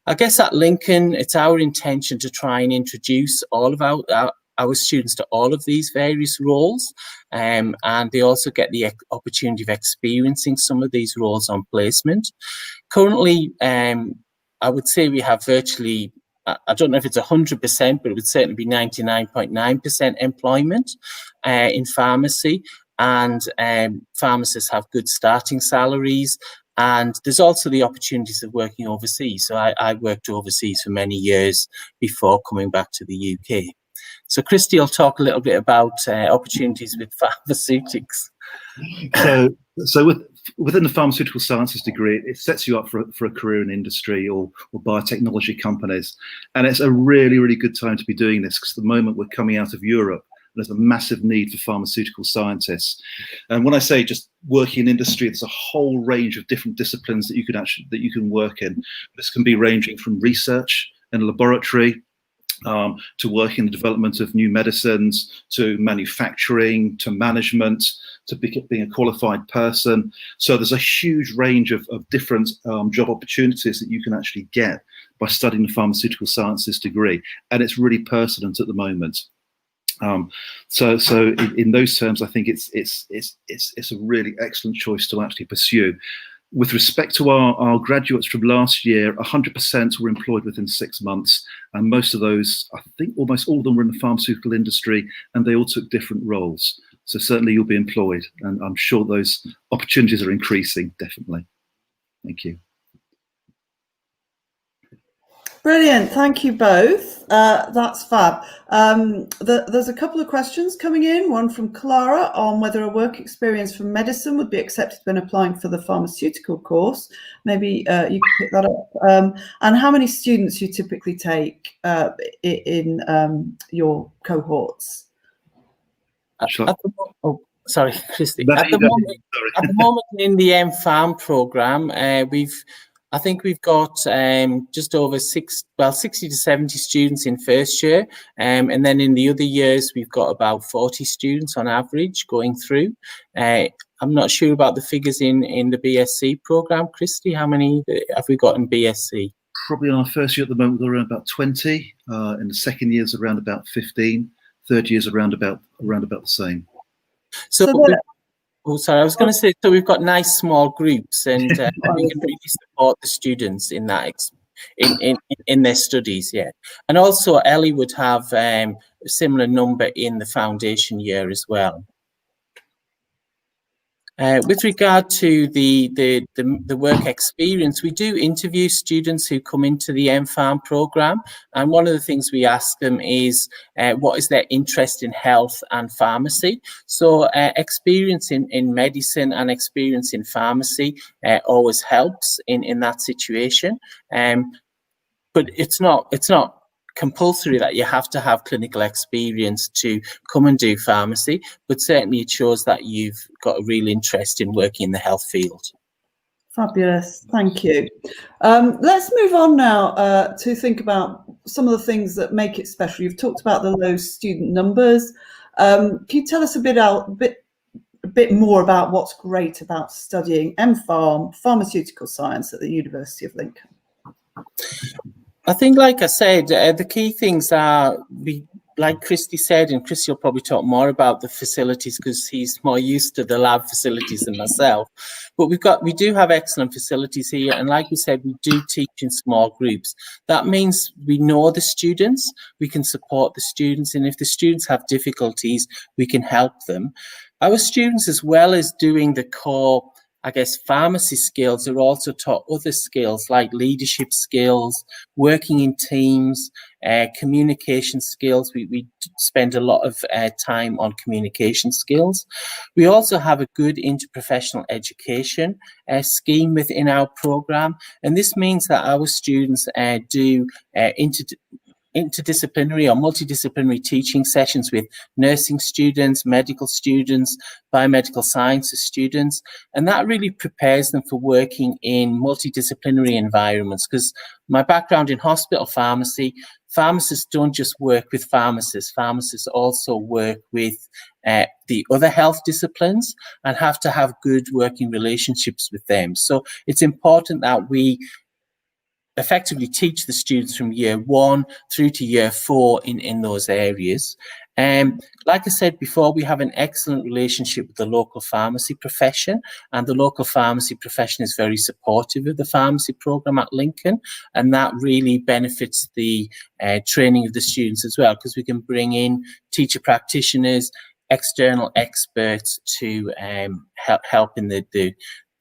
I guess at Lincoln, it's our intention to try and introduce all of our students to all of these various roles, and they also get the opportunity of experiencing some of these roles on placement. Currently, I would say we have virtually, I don't know if it's 100%, but it would certainly be 99.9% employment in pharmacy, and pharmacists have good starting salaries, and there's also the opportunities of working overseas. So I worked overseas for many years before coming back to the UK. So Christy will talk a little bit about opportunities with pharmaceutics. So within the pharmaceutical sciences degree, it sets you up for a career in industry or biotechnology companies. And it's a really, really good time to be doing this, because at the moment we're coming out of Europe, and there's a massive need for pharmaceutical scientists. And when I say just working in industry, there's a whole range of different disciplines that you can work in. This can be ranging from research and laboratory, to work in the development of new medicines, to manufacturing, to management, to being a qualified person. So there's a huge range of different job opportunities that you can actually get by studying the pharmaceutical sciences degree, and it's really pertinent at the moment. So in those terms, I think it's a really excellent choice to actually pursue. With respect to our graduates from last year, 100% were employed within 6 months, and most of those, I think almost all of them, were in the pharmaceutical industry, and they all took different roles. So certainly you'll be employed, and I'm sure those opportunities are increasing, definitely. Thank you. Brilliant, thank you both. That's fab. There's a couple of questions coming in, one from Clara on whether a work experience from medicine would be accepted when applying for the pharmaceutical course. Maybe you could pick that up. And how many students you typically take in your cohorts? Sorry, Christy. At the moment in the MPharm program, I think we've got just over 60 to 70 students in first year, and then in the other years we've got about 40 students on average going through. I'm not sure about the figures in the BSc program. Christy, how many have we got in BSc? Probably in our first year at the moment we're around about 20. In the second year's around about 15. Third year's around about the same. Sorry, I was going to say, so we've got nice small groups, and we can really support the students in that in their studies, yeah. And also Ellie would have a similar number in the foundation year as well. With regard to the work experience, we do interview students who come into the MPharm program, and one of the things we ask them is what is their interest in health and pharmacy. So experience in medicine and experience in pharmacy always helps in that situation. But it's not compulsory that you have to have clinical experience to come and do pharmacy, but certainly it shows that you've got a real interest in working in the health field. Fabulous, thank you. Let's move on now to think about some of the things that make it special. You've talked about the low student numbers. Can you tell us a bit more about what's great about studying MPharm, pharmaceutical science at the University of Lincoln? I think, like I said, the key things are, like Christy said, and Christy will probably talk more about the facilities because he's more used to the lab facilities than myself. But we do have excellent facilities here, and like we said, we do teach in small groups. That means we know the students, we can support the students, and if the students have difficulties, we can help them. Our students, as well as doing the core, I guess, pharmacy skills, are also taught other skills like leadership skills, working in teams, communication skills. We spend a lot of time on communication skills. We also have a good interprofessional education scheme within our program, and this means that our students do interdisciplinary or multidisciplinary teaching sessions with nursing students, medical students, biomedical sciences students, and that really prepares them for working in multidisciplinary environments. Because my background in hospital pharmacy, pharmacists don't just work with pharmacists also work with the other health disciplines and have to have good working relationships with them. So it's important that we effectively teach the students from year 1 through to year 4 in those areas. Like I said before, we have an excellent relationship with the local pharmacy profession, and the local pharmacy profession is very supportive of the pharmacy program at Lincoln, and that really benefits the training of the students as well, because we can bring in teacher practitioners, external experts to help in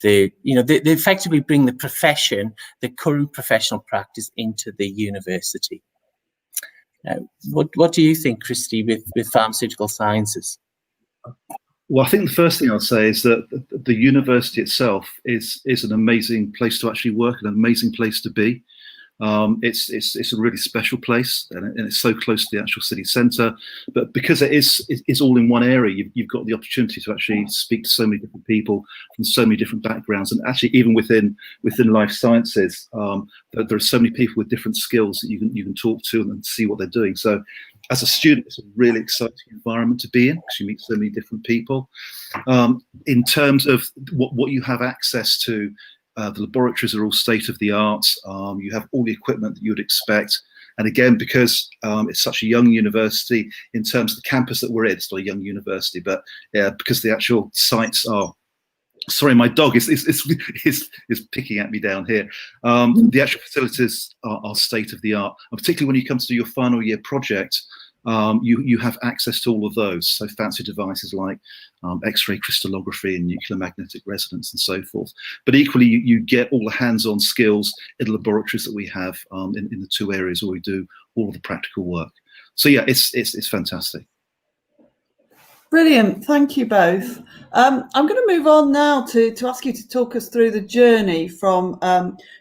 they effectively bring the profession, the current professional practice, into the university. What do you think, Christy, with pharmaceutical sciences? Well, I think the first thing I'll say is that the university itself is an amazing place to actually work, an amazing place to be. It's a really special place, and it's so close to the actual city centre. But because it's all in one area, you've got the opportunity to actually speak to so many different people from so many different backgrounds, and actually even within life sciences, there are so many people with different skills that you can talk to and see what they're doing. So, as a student, it's a really exciting environment to be in because you meet so many different people. In terms of what you have access to. The laboratories are all state-of-the-art. You have all the equipment that you would expect. And again, because it's such a young university, in terms of the campus that we're in, it's not a young university, but because the actual sites are, sorry, my dog is picking at me down here. The actual facilities are state-of-the-art. And particularly when you come to do your final year project, you have access to all of those. So fancy devices like X-ray crystallography and nuclear magnetic resonance and so forth. But equally, you get all the hands-on skills in the laboratories that we have in the 2 areas where we do all of the practical work. So yeah, it's fantastic. Brilliant, thank you both. I'm going to move on now to ask you to talk us through the journey from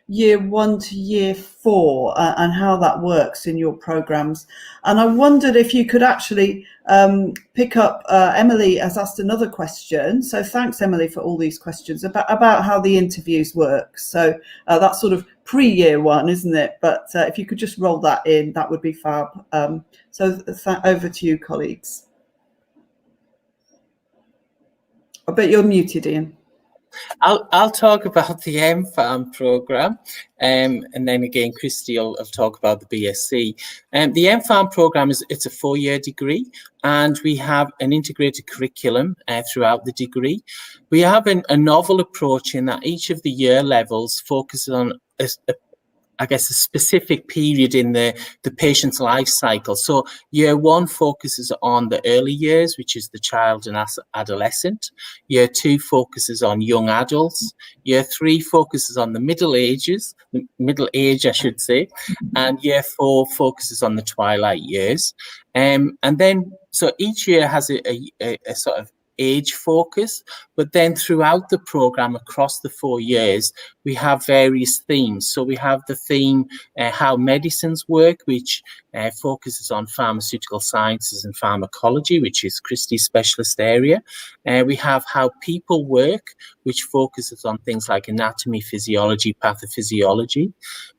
year 1 to year 4 and how that works in your programs. And I wondered if you could actually pick up, Emily has asked another question. So thanks, Emily, for all these questions about how the interviews work. So that's sort of pre-year 1, isn't it? But if you could just roll that in, that would be fab. So over to you, colleagues. I bet you're muted, Ian. I'll talk about the MPharm program, and then again, Christy will talk about the BSc. The MPharm program it's a 4-year degree, and we have an integrated curriculum throughout the degree. We have a novel approach in that each of the year levels focuses on I guess, a specific period in the patient's life cycle. So year 1 focuses on the early years, which is the child and adolescent. Year 2 focuses on young adults. Year 3 focuses on the middle age, I should say. And year 4 focuses on the twilight years. And then, so each year has a sort of age focus, but then throughout the program across the 4 years, we have various themes. So we have the theme how medicines work, which focuses on pharmaceutical sciences and pharmacology, which is Christie's specialist area. We have how people work, which focuses on things like anatomy, physiology, pathophysiology.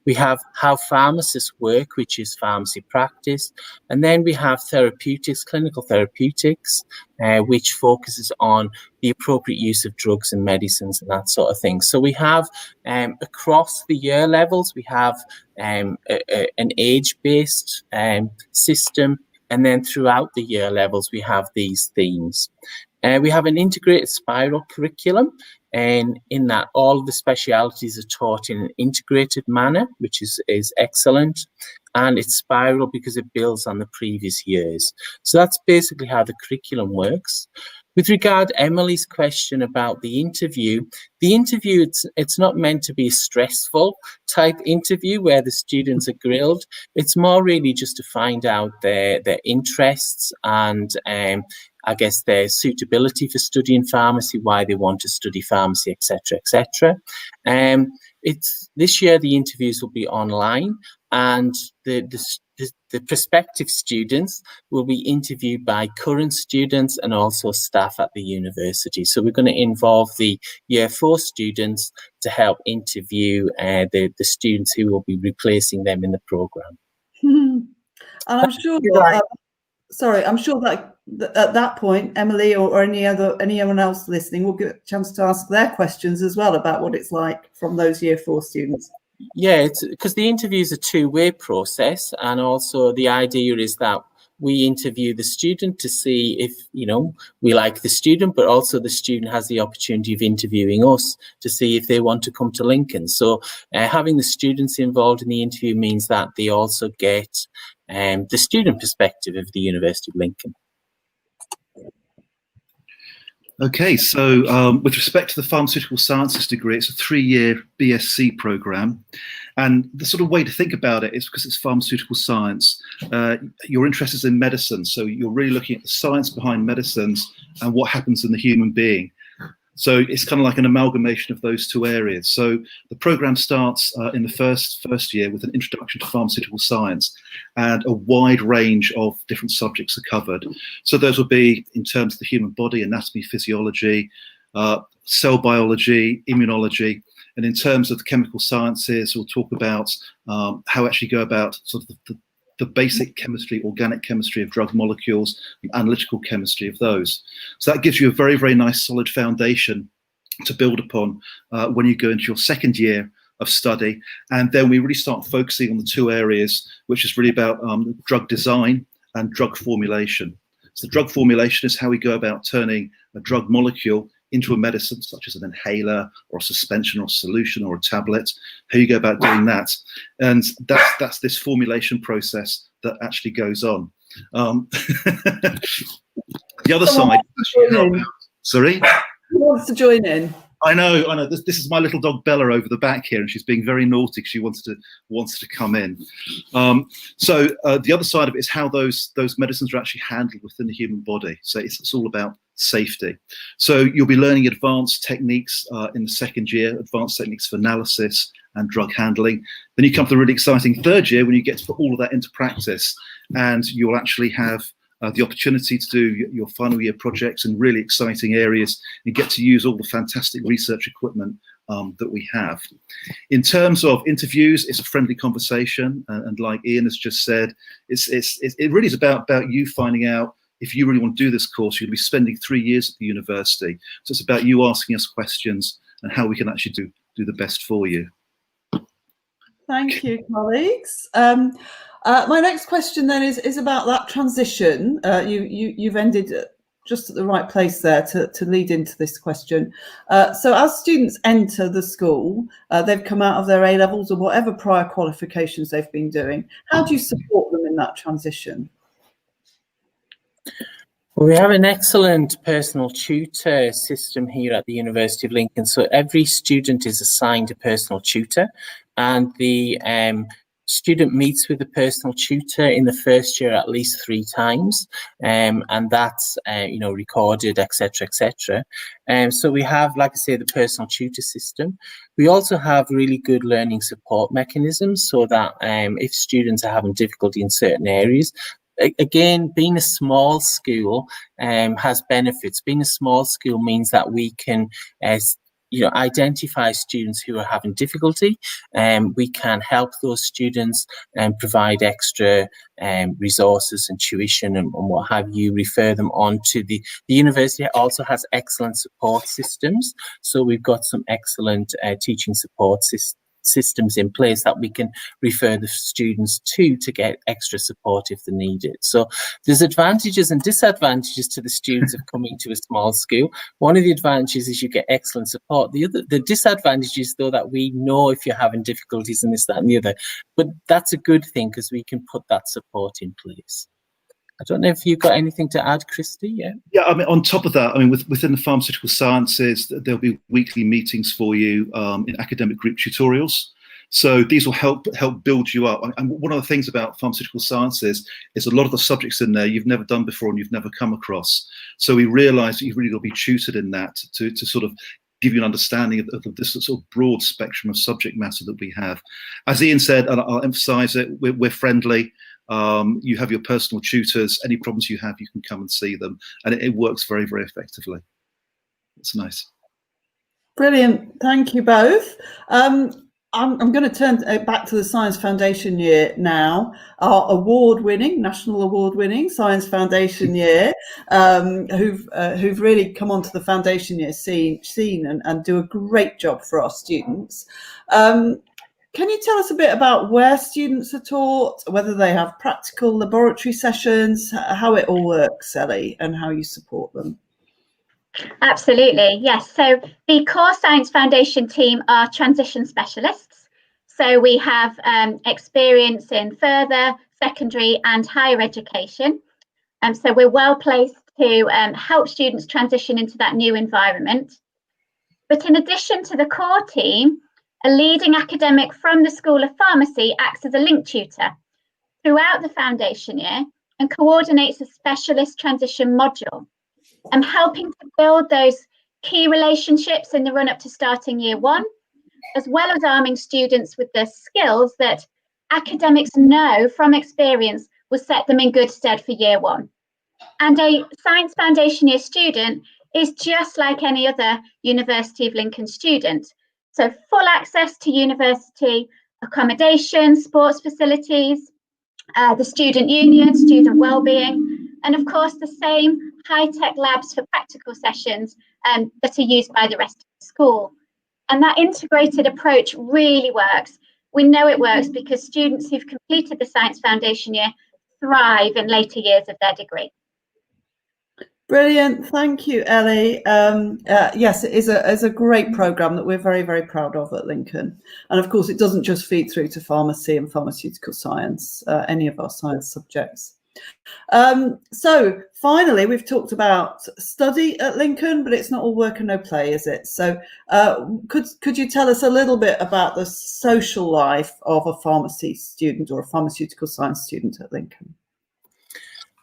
We have how pharmacists work, which is pharmacy practice. And then we have therapeutics, clinical therapeutics, which focuses on the appropriate use of drugs and medicines and that sort of thing. So we have across the year levels, we have an age-based system, and then throughout the year levels, we have these themes. We have an integrated spiral curriculum, and in that all of the specialities are taught in an integrated manner, which is excellent. And it's spiral because it builds on the previous years. So that's basically how the curriculum works. With regard to Emily's question about the interview, it's not meant to be a stressful type interview where the students are grilled. It's more really just to find out their interests and I guess their suitability for studying pharmacy, why they want to study pharmacy, etc., etc. This year the interviews will be online, and the prospective students will be interviewed by current students and also staff at the university. So we're going to involve the year 4 students to help interview the students who will be replacing them in the programme. And I'm sure I'm sure that at that point, Emily or anyone else listening will get a chance to ask their questions as well about what it's like from those year 4 students. Yeah, it's because the interview is a 2-way process, and also the idea is that we interview the student to see if, we like the student, but also the student has the opportunity of interviewing us to see if they want to come to Lincoln. So having the students involved in the interview means that they also get the student perspective of the University of Lincoln. Okay, so with respect to the pharmaceutical sciences degree, it's a 3-year BSc program. And the sort of way to think about it is because it's pharmaceutical science, your interest is in medicine. So you're really looking at the science behind medicines and what happens in the human being. So it's kind of like an amalgamation of those 2 areas. So the program starts in the first year with an introduction to pharmaceutical science, and a wide range of different subjects are covered. So those will be in terms of the human body, anatomy, physiology, cell biology, immunology. And in terms of the chemical sciences, we'll talk about how actually go about sort of the basic chemistry, organic chemistry of drug molecules, and analytical chemistry of those. So that gives you a very, very nice solid foundation to build upon when you go into your 2nd year of study. And then we really start focusing on the 2 areas, which is really about drug design and drug formulation. So drug formulation is how we go about turning a drug molecule into a medicine, such as an inhaler or a suspension or a solution or a tablet, how you go about doing that. And that's this formulation process that actually goes on. The other side, sorry? Who wants to join in? I know. This is my little dog Bella over the back here, and she's being very naughty because she wants to come in. So the other side of it is how those medicines are actually handled within the human body. So it's all about safety. So you'll be learning advanced techniques in the 2nd year, advanced techniques for analysis and drug handling. Then you come to the really exciting 3rd year when you get to put all of that into practice, and you'll actually have the opportunity to do your final year projects in really exciting areas and get to use all the fantastic research equipment that we have. In terms of interviews, it's a friendly conversation, and like Ian has just said, it really is about you finding out if you really want to do this course. You're going to be spending 3 years at the university, so it's about you asking us questions and how we can actually do the best for you. Thank you, colleagues. My next question then is about that transition. You've ended just at the right place there to lead into this question. So as students enter the school, they've come out of their A-levels or whatever prior qualifications they've been doing. How do you support them in that transition? Well, we have an excellent personal tutor system here at the University of Lincoln. So every student is assigned a personal tutor, and the student meets with a personal tutor in the first year at least 3 times, and that's recorded, etc., etc. So we have, like I say, the personal tutor system. We also have really good learning support mechanisms, so that if students are having difficulty in certain areas, again, being a small school has benefits. Being a small school means that we can identify students who are having difficulty. We can help those students and provide extra resources and tuition and what have you, refer them on to the university. Also has excellent support systems. So we've got some excellent teaching support systems in place that we can refer the students to get extra support if they need it. So there's advantages and disadvantages to the students of coming to a small school. One of the advantages is you get excellent support. The disadvantage is, though, that we know if you're having difficulties in this, that and the other, but that's a good thing because we can put that support in place. I don't know if you've got anything to add, Christy. Yeah, I mean, on top of that, I mean, within the pharmaceutical sciences, there'll be weekly meetings for you in academic group tutorials. So these will help build you up. And one of the things about pharmaceutical sciences is a lot of the subjects in there you've never done before and you've never come across. So we realise that you've really got to be tutored in that to sort of give you an understanding of this sort of broad spectrum of subject matter that we have. As Ian said, and I'll emphasise it, we're friendly. You have your personal tutors. Any problems you have, you can come and see them, and it works very, very effectively. It's nice. Brilliant. Thank you both. I'm going to turn back to the Science Foundation year now. Our national award-winning Science Foundation year, who've really come onto the Foundation year scene and do a great job for our students. Can you tell us a bit about where students are taught, whether they have practical laboratory sessions, how it all works, Ellie, and how you support them? Absolutely, yes. So the Core Science Foundation team are transition specialists. So we have experience in further, secondary and higher education. So we're well placed to help students transition into that new environment. But in addition to the core team, a leading academic from the School of Pharmacy acts as a link tutor throughout the foundation year and coordinates a specialist transition module, helping to build those key relationships in the run-up to starting year 1, as well as arming students with the skills that academics know from experience will set them in good stead for year 1. And a Science Foundation year student is just like any other University of Lincoln student. So full access to university accommodation, sports facilities, the student union, student wellbeing, and of course the same high-tech labs for practical sessions that are used by the rest of the school. And that integrated approach really works. We know it works because students who've completed the Science Foundation year thrive in later years of their degree. Brilliant, thank you, Ellie. Yes, it is a great programme that we're very, very proud of at Lincoln. And of course, it doesn't just feed through to pharmacy and pharmaceutical science, any of our science subjects. So finally, we've talked about study at Lincoln, but it's not all work and no play, is it? So could you tell us a little bit about the social life of a pharmacy student or a pharmaceutical science student at Lincoln?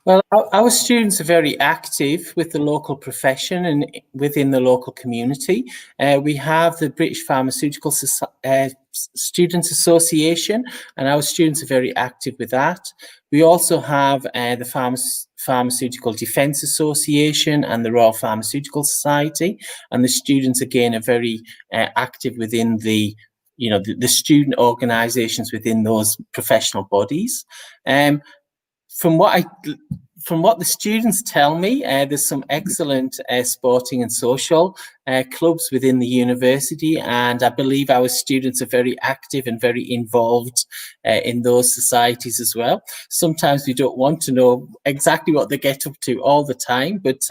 Well, our students are very active with the local profession and within the local community. We have the British Pharmaceutical Students Association, and our students are very active with that. We also have the Pharmaceutical Defence Association and the Royal Pharmaceutical Society, and the students again are very active within the student organisations within those professional bodies. from what the students tell me, there's some excellent sporting and social clubs within the university, and I believe our students are very active and very involved in those societies as well. Sometimes we don't want to know exactly what they get up to all the time, but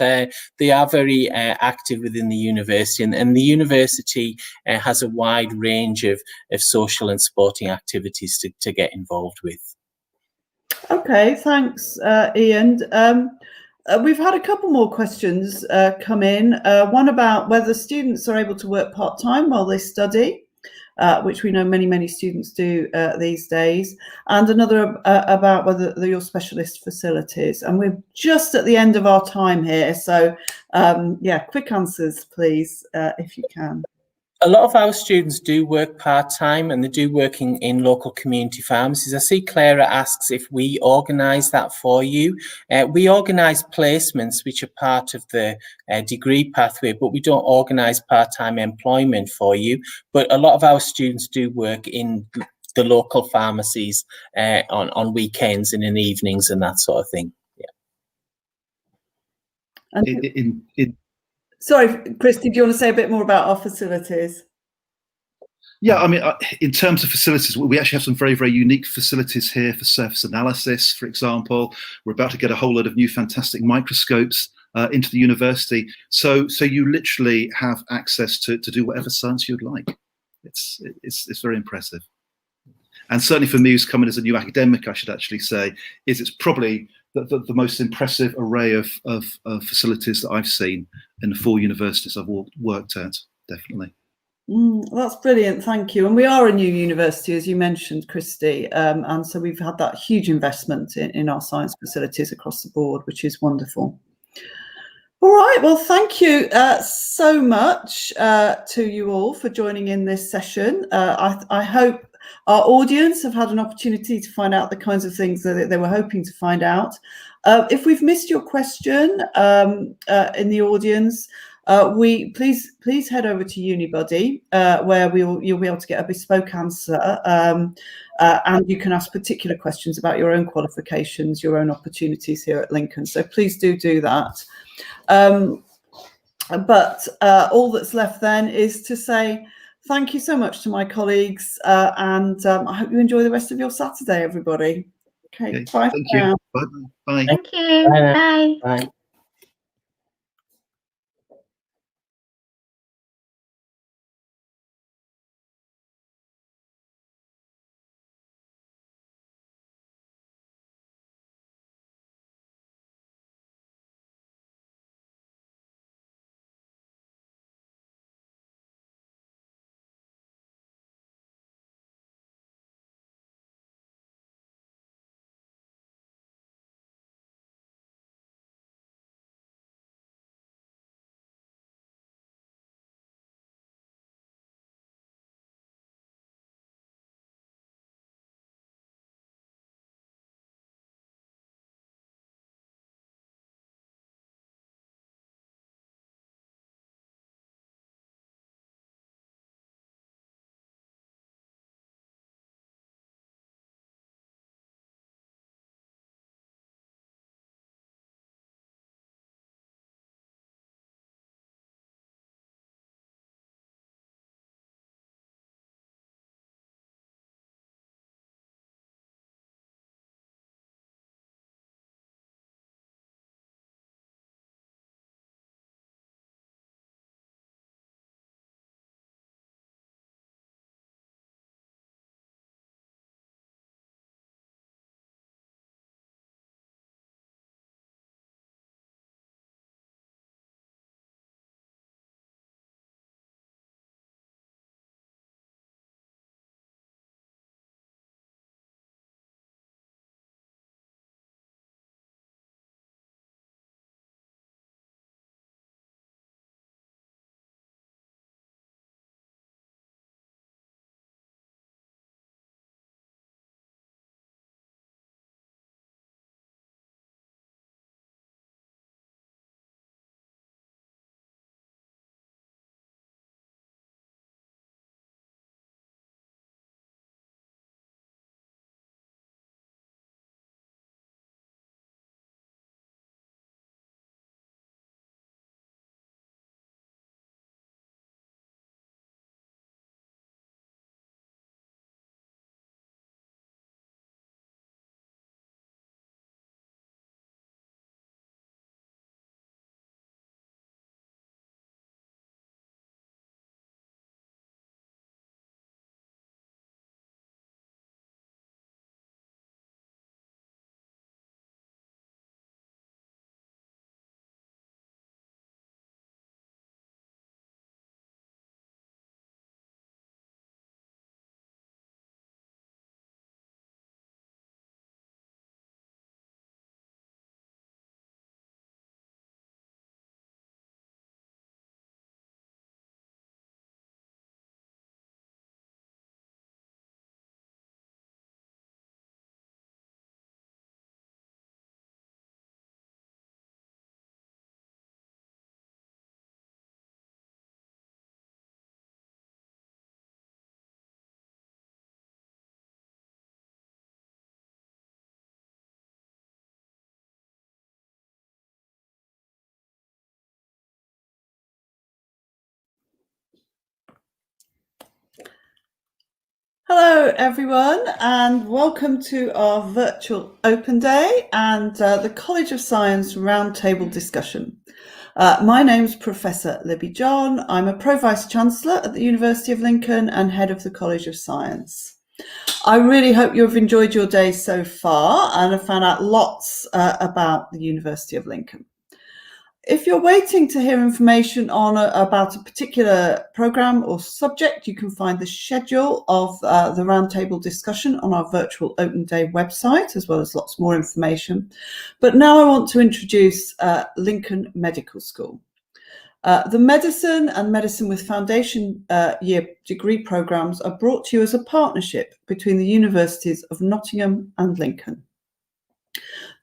they are very active within the university, and the university has a wide range of social and sporting activities to get involved with. Okay, thanks, Ian. We've had a couple more questions come in. One about whether students are able to work part-time while they study, which we know many students do these days, and another about whether they're your specialist facilities. And we're just at the end of our time here, so yeah, quick answers, please, if you can. A lot of our students do work part-time, and they do work in local community pharmacies. I see Clara asks if we organise that for you. We organise placements which are part of the degree pathway, but we don't organise part-time employment for you. But a lot of our students do work in the local pharmacies on weekends and in evenings and that sort of thing. Yeah. Sorry, Christy, do you want to say a bit more about our facilities? Yeah, I mean, in terms of facilities, we actually have some very unique facilities here for surface analysis, for example. We're about to get a whole lot of new fantastic microscopes into the university. So you literally have access to do whatever science you'd like. It's very impressive. And certainly for me, who's coming as a new academic, I should actually say, it's probably the most impressive array of facilities that I've seen in the 4 universities I've worked at, definitely. That's brilliant, thank you. And we are a new university, as you mentioned, Christy, and so we've had that huge investment in our science facilities across the board, which is wonderful. All right, well, thank you so much to you all for joining in this session. I hope our audience have had an opportunity to find out the kinds of things that they were hoping to find out. If we've missed your question in the audience, please head over to Unibuddy, where you'll be able to get a bespoke answer, and you can ask particular questions about your own qualifications, your own opportunities here at Lincoln. So please do that. But all that's left then is to say thank you so much to my colleagues, and I hope you enjoy the rest of your Saturday, everybody. Okay, bye. Thank you. Bye. Thank you. Bye. Bye. Hello everyone, and welcome to our virtual open day and the College of Science roundtable discussion. My name's Professor Libby John. I'm a Pro-Vice Chancellor at the University of Lincoln and Head of the College of Science. I really hope you've enjoyed your day so far and have found out lots about the University of Lincoln. If you're waiting to hear information on about a particular programme or subject, you can find the schedule of the roundtable discussion on our virtual open day website, as well as lots more information. But now I want to introduce Lincoln Medical School. The Medicine and Medicine with Foundation Year degree programmes are brought to you as a partnership between the Universities of Nottingham and Lincoln.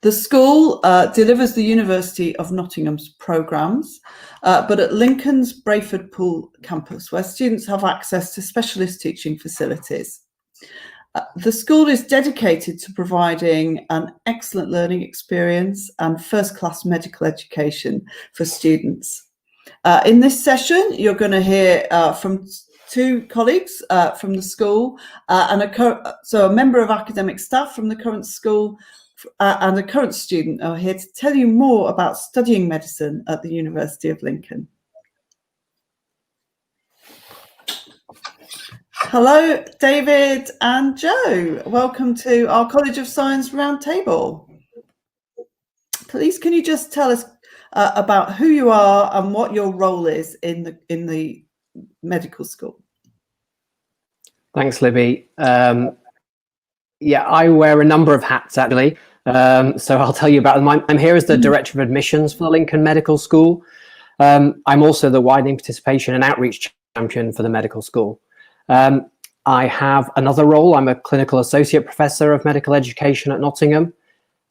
The school delivers the University of Nottingham's programmes, but at Lincoln's Brayford Pool campus, where students have access to specialist teaching facilities. The school is dedicated to providing an excellent learning experience and first-class medical education for students. In this session, you're going to hear from two colleagues from the school, and a member of academic staff from the current school, and a current student are here to tell you more about studying medicine at the University of Lincoln. Hello, David and Joe. Welcome to our College of Science Roundtable. Please, can you just tell us about who you are and what your role is in the medical school? Thanks, Libby. Yeah, I wear a number of hats, actually. So I'll tell you about them. I'm here as the Director of Admissions for the Lincoln Medical School. I'm also the widening participation and outreach champion for the medical school. I have another role. I'm a clinical associate professor of medical education at Nottingham,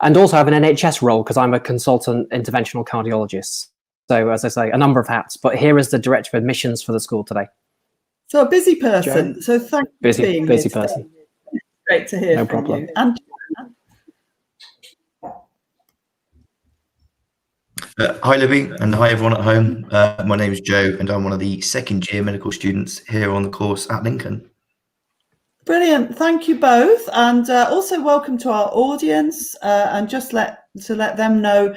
and also have an NHS role because I'm a consultant interventional cardiologist. So, as I say, a number of hats, but here is the Director of Admissions for the school today. So a busy person. Joe? So thank you for being busy here person. Today. Great to hear no from problem. you. And hi Libby, and hi everyone at home. My name is Joe and I'm one of the second year medical students here on the course at Lincoln. Brilliant, thank you both, and also welcome to our audience, and just to let them know,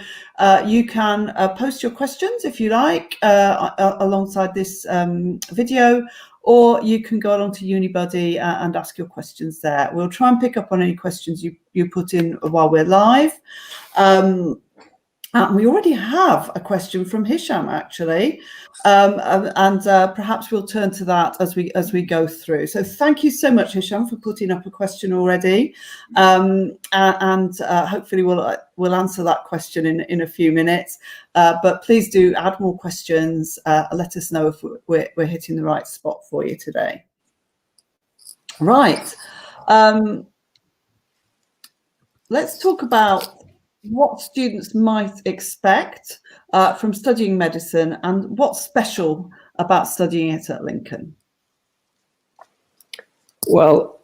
you can post your questions if you like alongside this video, or you can go along to Unibuddy and ask your questions there. We'll try and pick up on any questions you put in while we're live. We already have a question from Hisham, actually, and perhaps we'll turn to that as we go through. So thank you so much, Hisham, for putting up a question already, and hopefully we'll answer that question in a few minutes. But please do add more questions. Let us know if we're hitting the right spot for you today. Right. Let's talk about what students might expect from studying medicine and what's special about studying it at Lincoln. Well,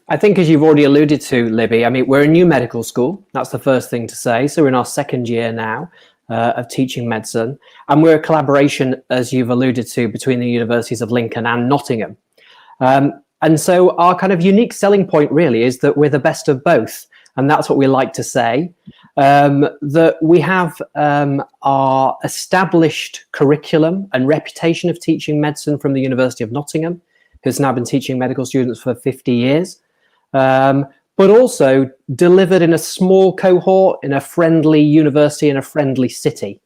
I think as you've already alluded to, Libby, I mean, we're a new medical school. That's the first thing to say. So we're in our second year now of teaching medicine. And we're a collaboration, as you've alluded to, between the universities of Lincoln and Nottingham. And so our kind of unique selling point really is that we're the best of both. And that's what we like to say, that we have our established curriculum and reputation of teaching medicine from the University of Nottingham, who's now been teaching medical students for 50 years, but also delivered in a small cohort in a friendly university in a friendly city.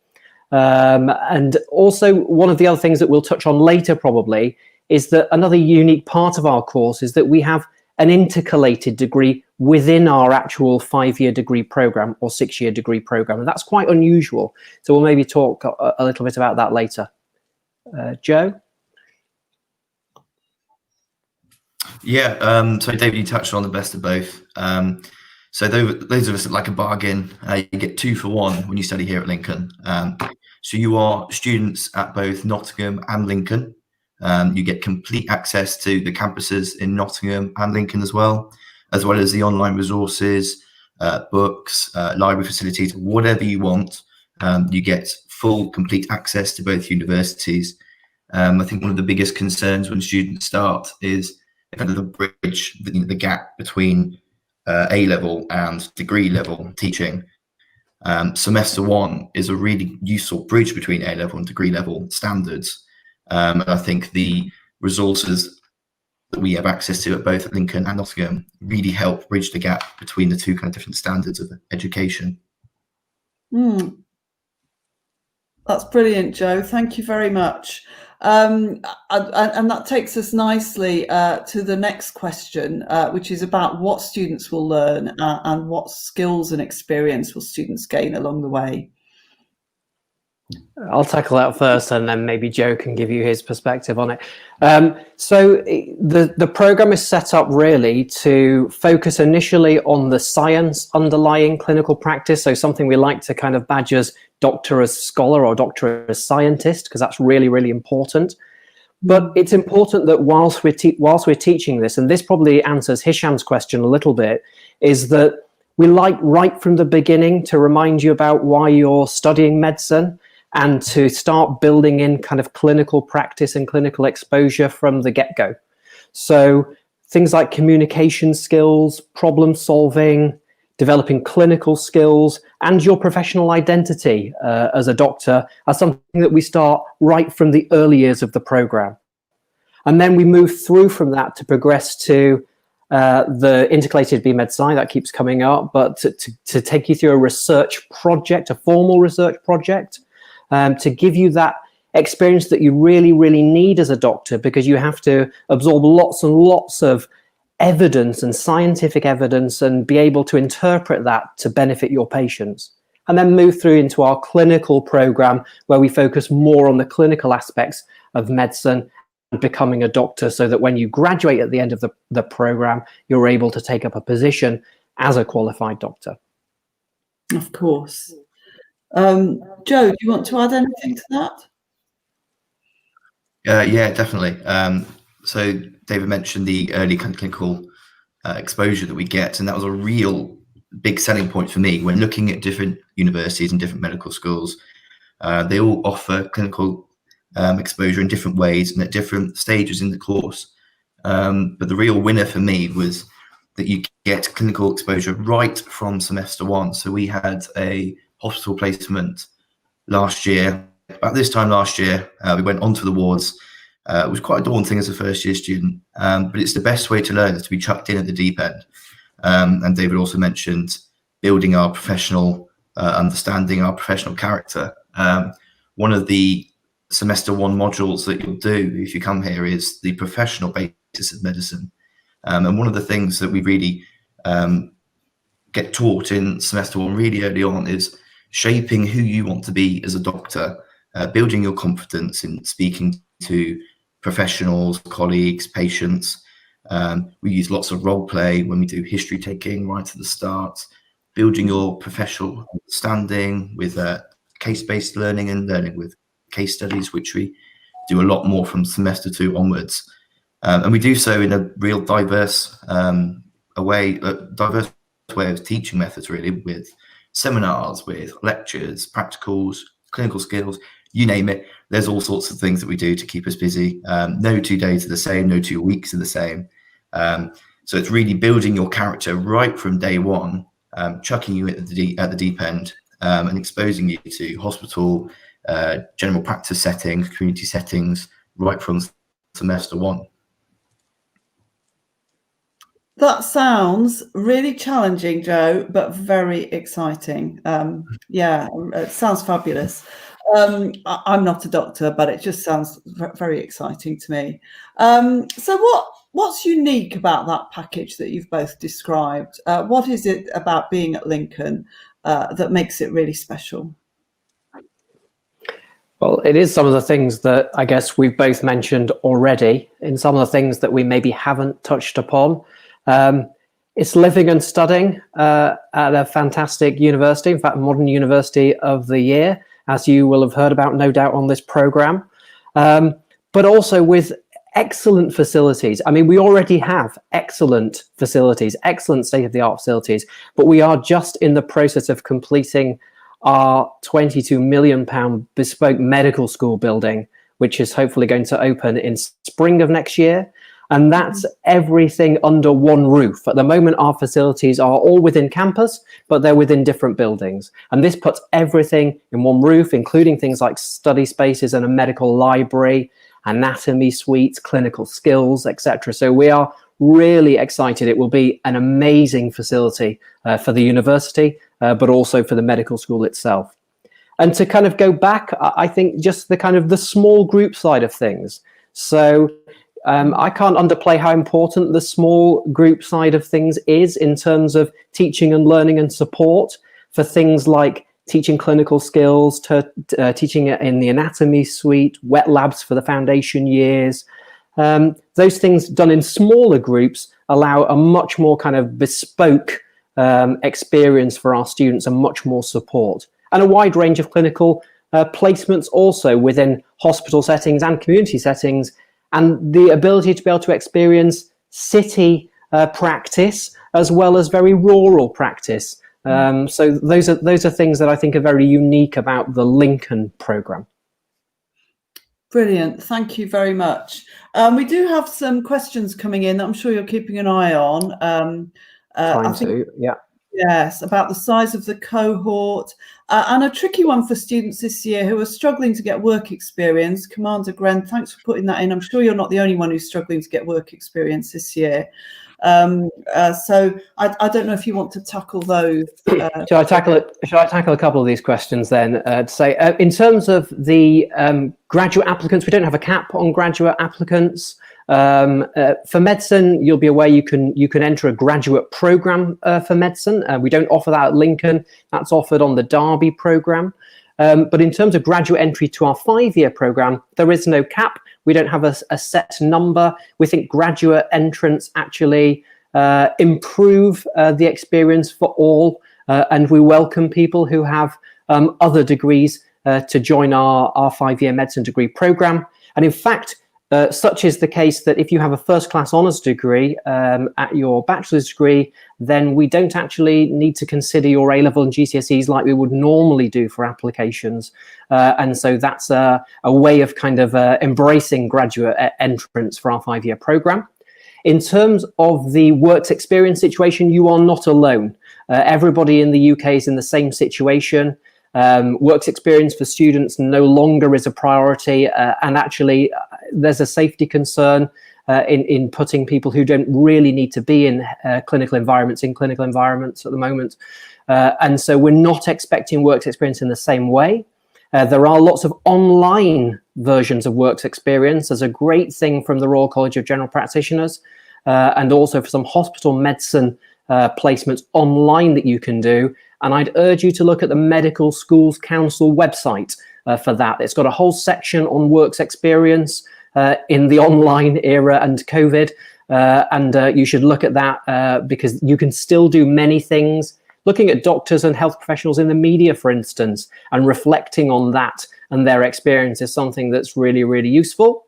And also one of the other things that we'll touch on later probably is that another unique part of our course is that we have an intercalated degree within our actual 5-year degree program or 6-year degree program. And that's quite unusual. So we'll maybe talk a little bit about that later. Joe? Yeah, so David, you touched on the best of both. So those of us that like a bargain, you get 2 for 1 when you study here at Lincoln. So you are students at both Nottingham and Lincoln. You get complete access to the campuses in Nottingham and Lincoln as well as the online resources, books, library facilities, whatever you want. You get full, complete access to both universities. I think one of the biggest concerns when students start is kind of the bridge, the gap between A-level and degree level teaching. Semester 1 is a really useful bridge between A-level and degree level standards. And I think the resources that we have access to at both Lincoln and Nottingham really help bridge the gap between the two kind of different standards of education. That's brilliant, Joe. Thank you very much. And that takes us nicely to the next question, which is about what students will learn and what skills and experience will students gain along the way. I'll tackle that first, and then maybe Joe can give you his perspective on it. So the program is set up really to focus initially on the science underlying clinical practice. So something we like to kind of badge as doctor as scholar or doctor as scientist, because that's really, really important. But it's important that whilst we're teaching this, and this probably answers Hisham's question a little bit, is that we like right from the beginning to remind you about why you're studying medicine, and to start building in kind of clinical practice and clinical exposure from the get-go. So things like communication skills, problem solving, developing clinical skills, and your professional identity as a doctor are something that we start right from the early years of the program. And then we move through from that to progress to the integrated BMed Sci that keeps coming up, but to take you through a research project, a formal research project, to give you that experience that you really, really need as a doctor, because you have to absorb lots and lots of evidence and scientific evidence and be able to interpret that to benefit your patients. And then move through into our clinical program, where we focus more on the clinical aspects of medicine and becoming a doctor, so that when you graduate at the end of the program, you're able to take up a position as a qualified doctor. Of course. Joe, do you want to add anything to that? Yeah, definitely. So David mentioned the early clinical exposure that we get, and that was a real big selling point for me when looking at different universities and different medical schools. They all offer clinical exposure in different ways and at different stages in the course. But the real winner for me was that you get clinical exposure right from semester 1. So we had a hospital placement last year. About this time last year, we went onto the wards. It was quite daunting as a first-year student, but it's the best way to learn, is to be chucked in at the deep end. And David also mentioned building our professional understanding, our professional character. One of the semester 1 modules that you'll do if you come here is the professional basis of medicine. And one of the things that we really get taught in semester 1 really early on is shaping who you want to be as a doctor, building your confidence in speaking to professionals, colleagues, patients. We use lots of role play when we do history taking right at the start, building your professional understanding with case-based learning and learning with case studies, which we do a lot more from semester 2 onwards. And we do so in a real diverse way of teaching methods, really, with seminars, with lectures, practicals, clinical skills, you name it. There's all sorts of things that we do to keep us busy. No 2 days are the same, no 2 weeks are the same. So it's really building your character right from day one, chucking you at the deep end, and exposing you to hospital, general practice settings, community settings, right from semester 1. That sounds really challenging, Joe, but very exciting. Yeah, it sounds fabulous. I'm not a doctor, but it just sounds very exciting to me. So what's unique about that package that you've both described? What is it about being at Lincoln that makes it really special? Well, it is some of the things that I guess we've both mentioned already, in some of the things that we maybe haven't touched upon. It's living and studying at a fantastic university, in fact, Modern University of the Year, as you will have heard about, no doubt, on this program, but also with excellent facilities. I mean, we already have excellent facilities, excellent state-of-the-art facilities, but we are just in the process of completing our £22 million bespoke medical school building, which is hopefully going to open in spring of next year. And that's everything under one roof. At the moment, our facilities are all within campus, but they're within different buildings. And this puts everything in one roof, including things like study spaces and a medical library, anatomy suites, clinical skills, etc. So we are really excited. It will be an amazing facility for the university, but also for the medical school itself. And to kind of go back, I think just the kind of the small group side of things. So I can't underplay how important the small group side of things is in terms of teaching and learning and support for things like teaching clinical skills, to teaching in the anatomy suite, wet labs for the foundation years. Those things done in smaller groups allow a much more kind of bespoke experience for our students and much more support. And a wide range of clinical placements also within hospital settings and community settings, and the ability to be able to experience city practice as well as very rural practice. So those are things that I think are very unique about the Lincoln programme. Brilliant. Thank you very much. We do have some questions coming in that I'm sure you're keeping an eye on. Yes, about the size of the cohort, and a tricky one for students this year who are struggling to get work experience. Commander Gren, thanks for putting that in. I'm sure you're not the only one who's struggling to get work experience this year. So I don't know if you want to tackle those. Shall I tackle a couple of these questions then? To say, in terms of the graduate applicants, we don't have a cap on graduate applicants. For medicine, you'll be aware you can enter a graduate program for medicine. We don't offer that at Lincoln. That's offered on the Derby program. But in terms of graduate entry to our 5-year program, there is no cap. We don't have a set number. We think graduate entrants actually improve the experience for all, and we welcome people who have other degrees to join our 5-year medicine degree program. And in fact, such is the case that if you have a first-class honours degree at your bachelor's degree, then we don't actually need to consider your A-level and GCSEs like we would normally do for applications. And so that's a way of kind of embracing graduate entrance for our 5-year programme. In terms of the works experience situation, you are not alone. Everybody in the UK is in the same situation. Works experience for students no longer is a priority, and actually there's a safety concern in putting people who don't really need to be in clinical environments at the moment. And so we're not expecting works experience in the same way. There are lots of online versions of works experience. There's a great thing from the Royal College of General Practitioners, and also for some hospital medicine placements online that you can do. And I'd urge you to look at the Medical Schools Council website for that. It's got a whole section on works experience in the online era and COVID. And you should look at that because you can still do many things. Looking at doctors and health professionals in the media, for instance, and reflecting on that and their experience is something that's really, really useful.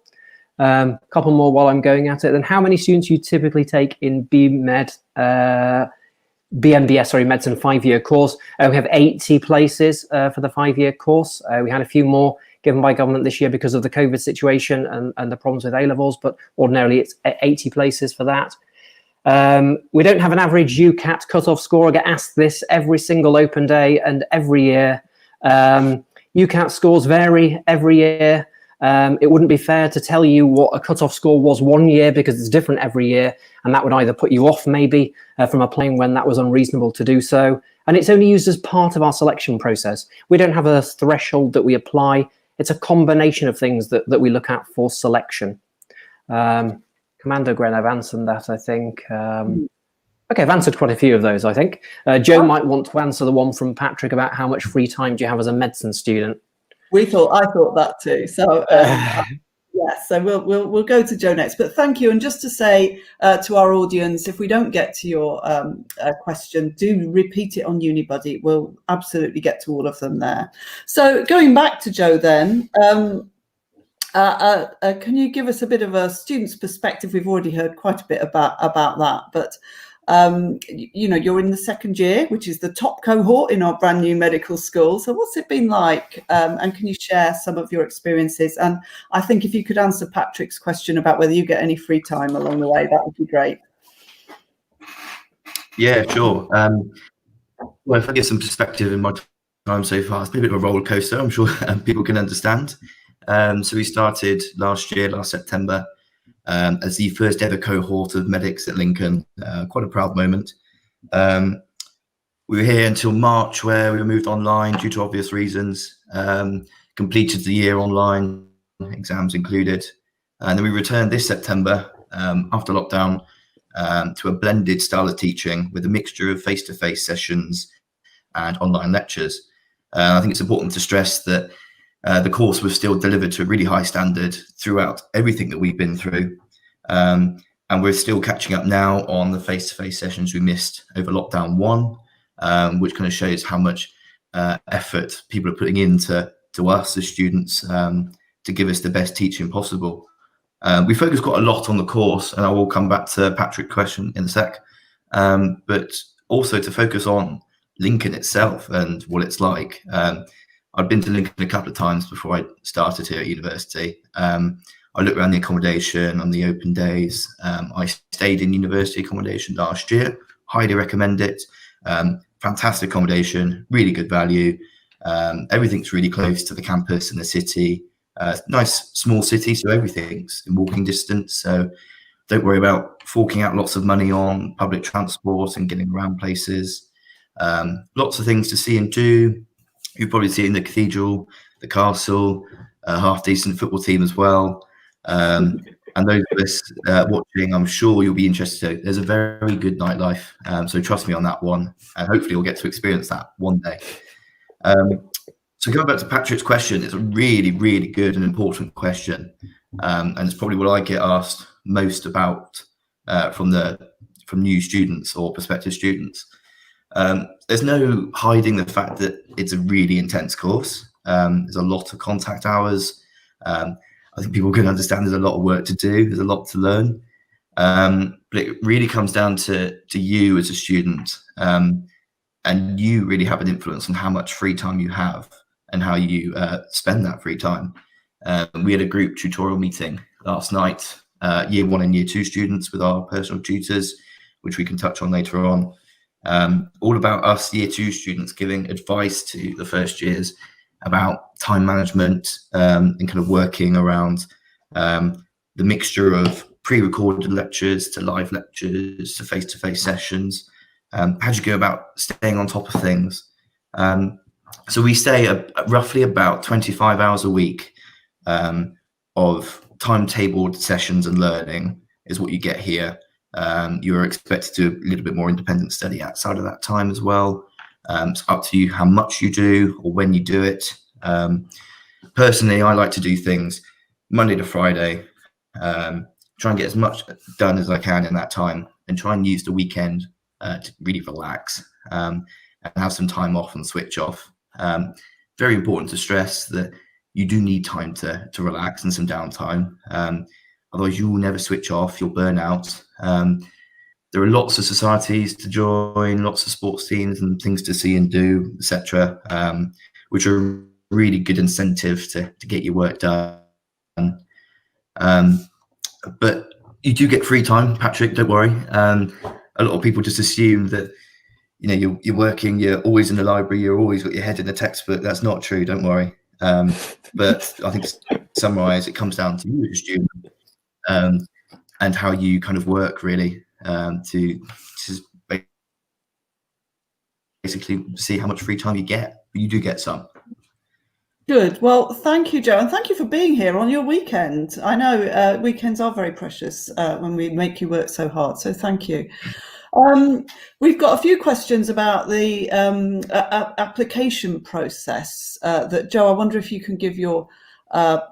A couple more while I'm going at it. Then how many students you typically take in BMBS, medicine 5-year course? We have 80 places for the 5-year course. We had a few more given by government this year because of the COVID situation and the problems with A-levels, but ordinarily it's 80 places for that. We don't have an average UCAT cutoff score. I get asked this every single open day and every year. UCAT scores vary every year. It wouldn't be fair to tell you what a cutoff score was one year because it's different every year, and that would either put you off maybe from applying when that was unreasonable to do so. And it's only used as part of our selection process. We don't have a threshold that we apply. It's a combination of things that we look at for selection. Commander Gren, I've answered that, I think. Okay, I've answered quite a few of those, I think. Joe might want to answer the one from Patrick about how much free time do you have as a medicine student? I thought that too. So yes, so we'll go to Joe next. But thank you. And just to say to our audience, if we don't get to your question, do repeat it on Unibuddy. We'll absolutely get to all of them there. So going back to Joe then, can you give us a bit of a student's perspective? We've already heard quite a bit about that, but you know, you're in the second year, which is the top cohort in our brand new medical school. So what's it been like? And can you share some of your experiences? And I think if you could answer Patrick's question about whether you get any free time along the way, that would be great. Yeah, sure. Well, if I give some perspective in my time so far, it's been a bit of a roller coaster. I'm sure people can understand. So we started last September, as the first ever cohort of medics at Lincoln. Quite a proud moment. We were here until March, where we were moved online due to obvious reasons. Completed the year online, exams included, and then we returned this September after lockdown to a blended style of teaching with a mixture of face-to-face sessions and online lectures. I think it's important to stress that the course was still delivered to a really high standard throughout everything that we've been through. And we're still catching up now on the face-to-face sessions we missed over lockdown 1, which kind of shows how much effort people are putting into us as students to give us the best teaching possible. We focus quite a lot on the course, and I will come back to Patrick's question in a sec, but also to focus on Lincoln itself and what it's like. I'd been to Lincoln a couple of times before I started here at university. I looked around the accommodation on the open days. I stayed in university accommodation last year. Highly recommend it. Fantastic accommodation, really good value. Everything's really close to the campus and the city. Nice small city, so everything's in walking distance. So don't worry about forking out lots of money on public transport and getting around places. Lots of things to see and do. You've probably seen the cathedral, the castle, a half-decent football team as well. And those of us watching, I'm sure you'll be interested. There's a very good nightlife, so trust me on that one, and hopefully you'll get to experience that one day. So going back to Patrick's question, it's a really, really good and important question, and it's probably what I get asked most about from new students or prospective students. There's no hiding the fact that it's a really intense course. There's a lot of contact hours. I think people can understand there's a lot of work to do. There's a lot to learn. But it really comes down to you as a student. And you really have an influence on how much free time you have and how you spend that free time. We had a group tutorial meeting last night, year 1 and year 2 students with our personal tutors, which we can touch on later on. All about us year 2 students giving advice to the first years about time management and kind of working around the mixture of pre-recorded lectures to live lectures to face-to-face sessions. How do you go about staying on top of things? So we stay roughly about 25 hours a week of timetabled sessions and learning is what you get here. You're expected to do a little bit more independent study outside of that time as well. It's up to you how much you do or when you do it. Personally, I like to do things Monday to Friday, try and get as much done as I can in that time, and try and use the weekend to really relax and have some time off and switch off. Very important to stress that you do need time to relax and some downtime. Otherwise, you will never switch off. You'll burn out. There are lots of societies to join, lots of sports teams and things to see and do, etc., which are a really good incentive to get your work done. But you do get free time, Patrick, don't worry. A lot of people just assume that, you know, you're working, you're always in the library, you're always got your head in the textbook. That's not true, don't worry. But I think to summarize, it comes down to you as a student and how you kind of work really to basically see how much free time you get. But you do get some. Good. Well, thank you, Joe, and thank you for being here on your weekend. I know weekends are very precious when we make you work so hard, so thank you. We've got a few questions about the application process that, Joe, I wonder if you can give your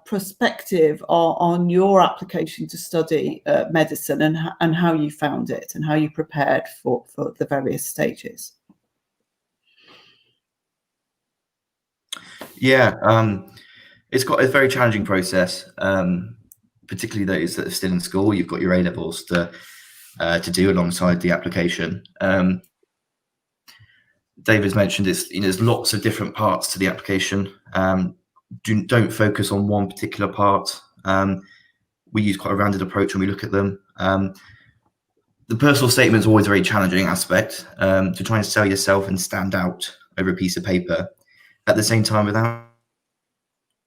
perspective on your application to study medicine and how you found it and how you prepared for the various stages. Yeah, it's a very challenging process, particularly those that are still in school. You've got your A-levels to to do alongside the application. David's mentioned there's lots of different parts to the application. Don't focus on one particular part. We use quite a rounded approach when we look at them. The personal statement is always a very challenging aspect, to try and sell yourself and stand out over a piece of paper. At the same time, without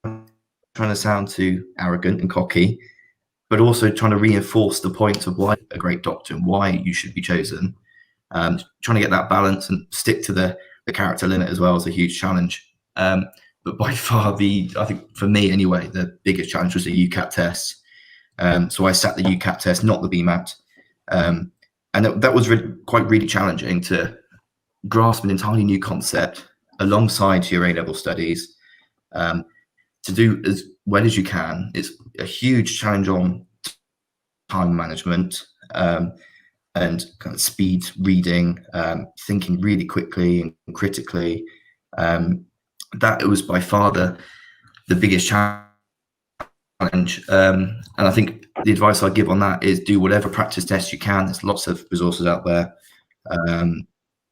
trying to sound too arrogant and cocky, but also trying to reinforce the point of why a great doctor and why you should be chosen. Trying to get that balance and stick to the character limit as well is a huge challenge. But by far, I think for me anyway, the biggest challenge was the UCAT test. So I sat the UCAT test, not the BMAT. And that was really challenging to grasp an entirely new concept alongside your A-level studies, to do as well as you can. It's a huge challenge on time management, and kind of speed reading, thinking really quickly and critically. That was by far the biggest challenge. And I think the advice I give on that is do whatever practice tests you can. There's lots of resources out there.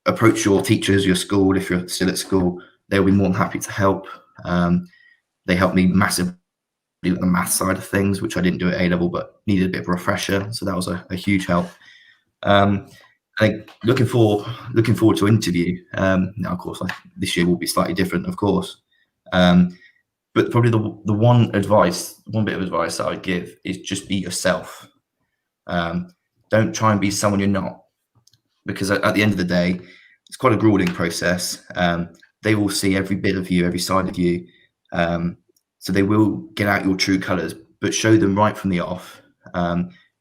Approach your teachers, your school, if you're still at school. They'll be more than happy to help. They helped me massively with the math side of things, which I didn't do at A-level, but needed a bit of a refresher. So that was a huge help. I think looking forward to interview. Now, of course, this year will be slightly different, of course. But probably the one bit of advice that I'd give is just be yourself. Don't try and be someone you're not, because at the end of the day, it's quite a grueling process. They will see every bit of you, every side of you. So they will get out your true colours, but show them right from the off.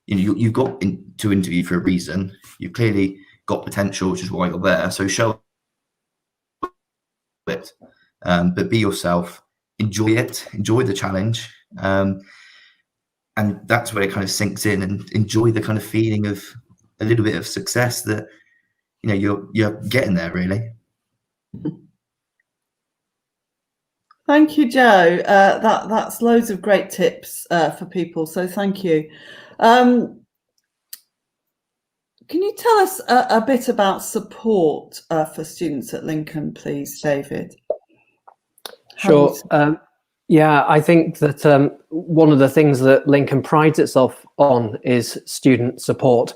You've got to interview for a reason. You've clearly got potential, which is why you're there. So show it, but be yourself. Enjoy it. Enjoy the challenge, and that's where it kind of sinks in. And enjoy the kind of feeling of a little bit of success that you're getting there, really. Thank you, Joe. That's loads of great tips for people. So thank you. Can you tell us a bit about support for students at Lincoln, please, David? Sure. Yeah, I think that one of the things that Lincoln prides itself on is student support.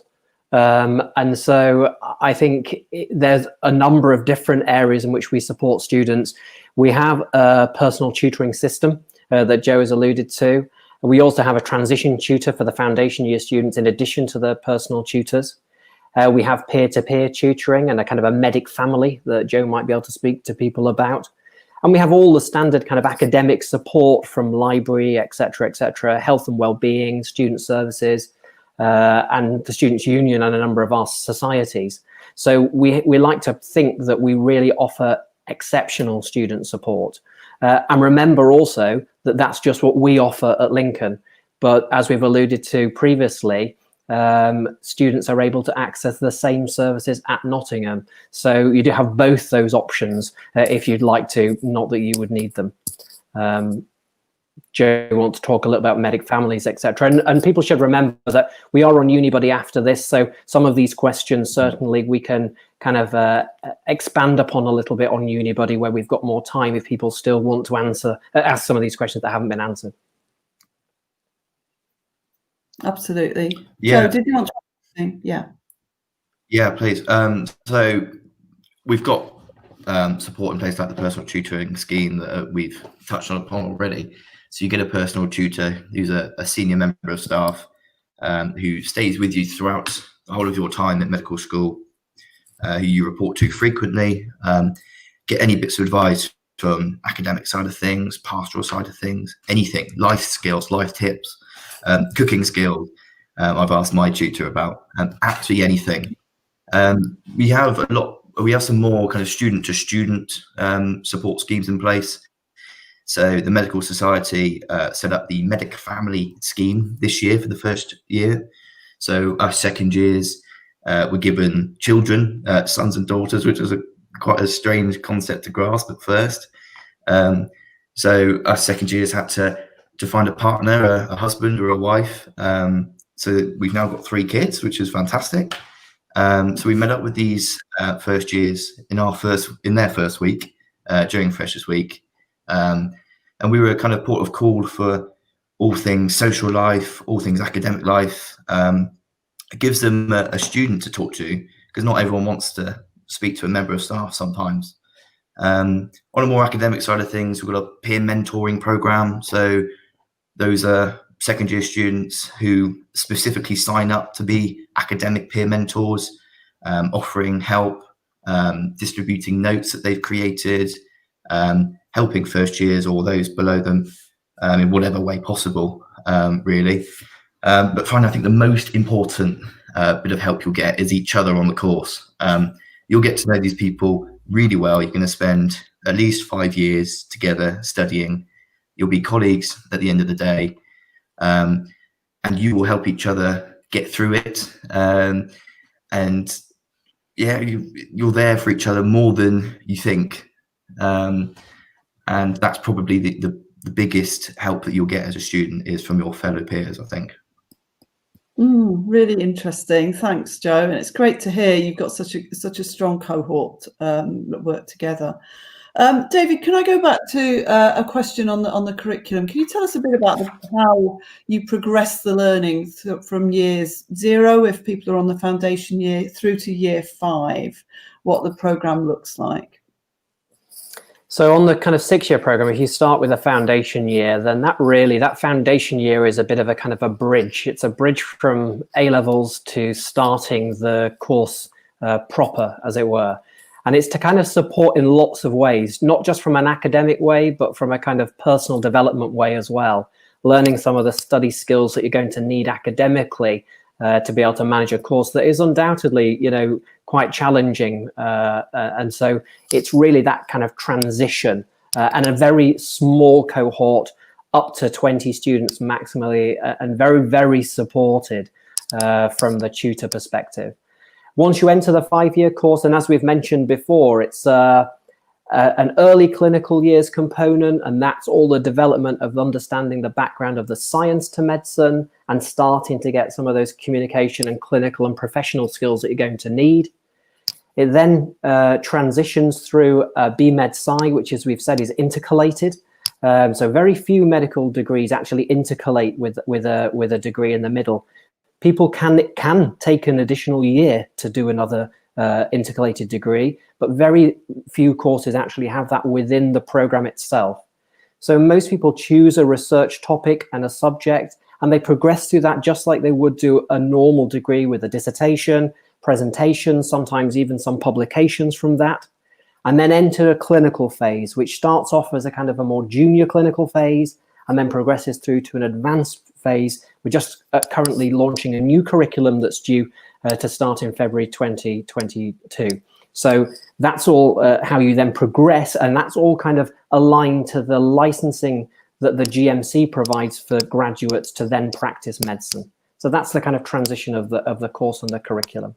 And so I think there's a number of different areas in which we support students. We have a personal tutoring system that Joe has alluded to. We also have a transition tutor for the foundation year students in addition to the personal tutors. We have peer-to-peer tutoring and a kind of a medic family that Joe might be able to speak to people about. And we have all the standard kind of academic support from library, et cetera, health and well-being, student services, and the Students' Union and a number of our societies. So we like to think that we really offer exceptional student support. And remember also that that's just what we offer at Lincoln. But as we've alluded to previously, students are able to access the same services at Nottingham. So you do have both those options if you'd like to, not that you would need them. Joe wants to talk a little about medic families, etc. And people should remember that we are on Unibuddy after this. So some of these questions, certainly we can kind of expand upon a little bit on Unibuddy where we've got more time if people still want to ask some of these questions that haven't been answered. Absolutely. Yeah. Joe, did you want to say anything? Yeah. Yeah, please. So we've got support in place like the personal tutoring scheme that we've touched upon already. So you get a personal tutor who's a senior member of staff who stays with you throughout the whole of your time at medical school, who you report to frequently, get any bits of advice from academic side of things, pastoral side of things, anything, life skills, life tips, cooking skills. I've asked my tutor about absolutely anything. We have some more kind of student to student support schemes in place. So the Medical Society set up the Medic Family scheme this year for the first year. So our second years were given children, sons and daughters, which was quite a strange concept to grasp at first. So our second years had to find a partner, a husband or a wife. So we've now got 3 kids, which is fantastic. So we met up with these first years in their first week during Freshers Week, and we were a kind of port of call for all things social life, all things academic life. It gives them a student to talk to, because not everyone wants to speak to a member of staff sometimes. On a more academic side of things, we've got a peer mentoring program. So those are second year students who specifically sign up to be academic peer mentors, offering help, distributing notes that they've created, helping first years or those below them in whatever way possible, really. But finally, I think the most important bit of help you'll get is each other on the course. You'll get to know these people really well. You're going to spend at least 5 years together studying. You'll be colleagues at the end of the day, and you will help each other get through it. And yeah, you're there for each other more than you think. And that's probably the biggest help that you'll get as a student is from your fellow peers, I think. Really interesting. Thanks, Joe. And it's great to hear you've got such a strong cohort that work together. David, can I go back to a question on the curriculum? Can you tell us a bit about how you progress the learning from years 0, if people are on the foundation year, through to year 5, what the programme looks like? So on the kind of 6-year program, if you start with a foundation year, then that foundation year is a bit of a kind of a bridge. It's a bridge from A-levels to starting the course proper, as it were. And it's to kind of support in lots of ways, not just from an academic way, but from a kind of personal development way as well. Learning some of the study skills that you're going to need academically to be able to manage a course that is undoubtedly, quite challenging. And so it's really that kind of transition and a very small cohort, up to 20 students maximally, and very, very supported from the tutor perspective. Once you enter the 5-year course, and as we've mentioned before, it's an early clinical years component, and that's all the development of understanding the background of the science to medicine and starting to get some of those communication and clinical and professional skills that you're going to need. It then transitions through BMed Sci, which, as we've said, is intercalated. So very few medical degrees actually intercalate with a degree in the middle. People can take an additional year to do another intercalated degree, but very few courses actually have that within the program itself. So most people choose a research topic and a subject, and they progress through that just like they would do a normal degree with a dissertation, presentation, sometimes even some publications from that, and then enter a clinical phase, which starts off as a kind of a more junior clinical phase and then progresses through to an advanced phase. We're just currently launching a new curriculum that's due to start in February 2022. So that's all how you then progress, and that's all kind of aligned to the licensing that the GMC provides for graduates to then practice medicine. So that's the kind of transition of the course and the curriculum.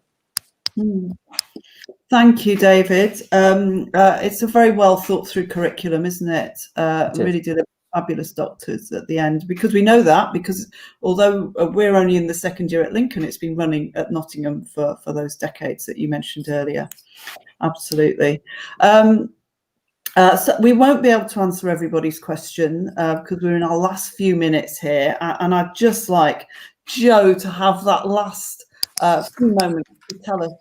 Thank you, David. It's a very well thought through curriculum, isn't it? Really did fabulous doctors at the end, because we know that, because although we're only in the 2nd year at Lincoln, it's been running at Nottingham for those decades that you mentioned earlier. Absolutely. So we won't be able to answer everybody's question because we're in our last few minutes here, and I'd just like Joe to have that last few moments to tell us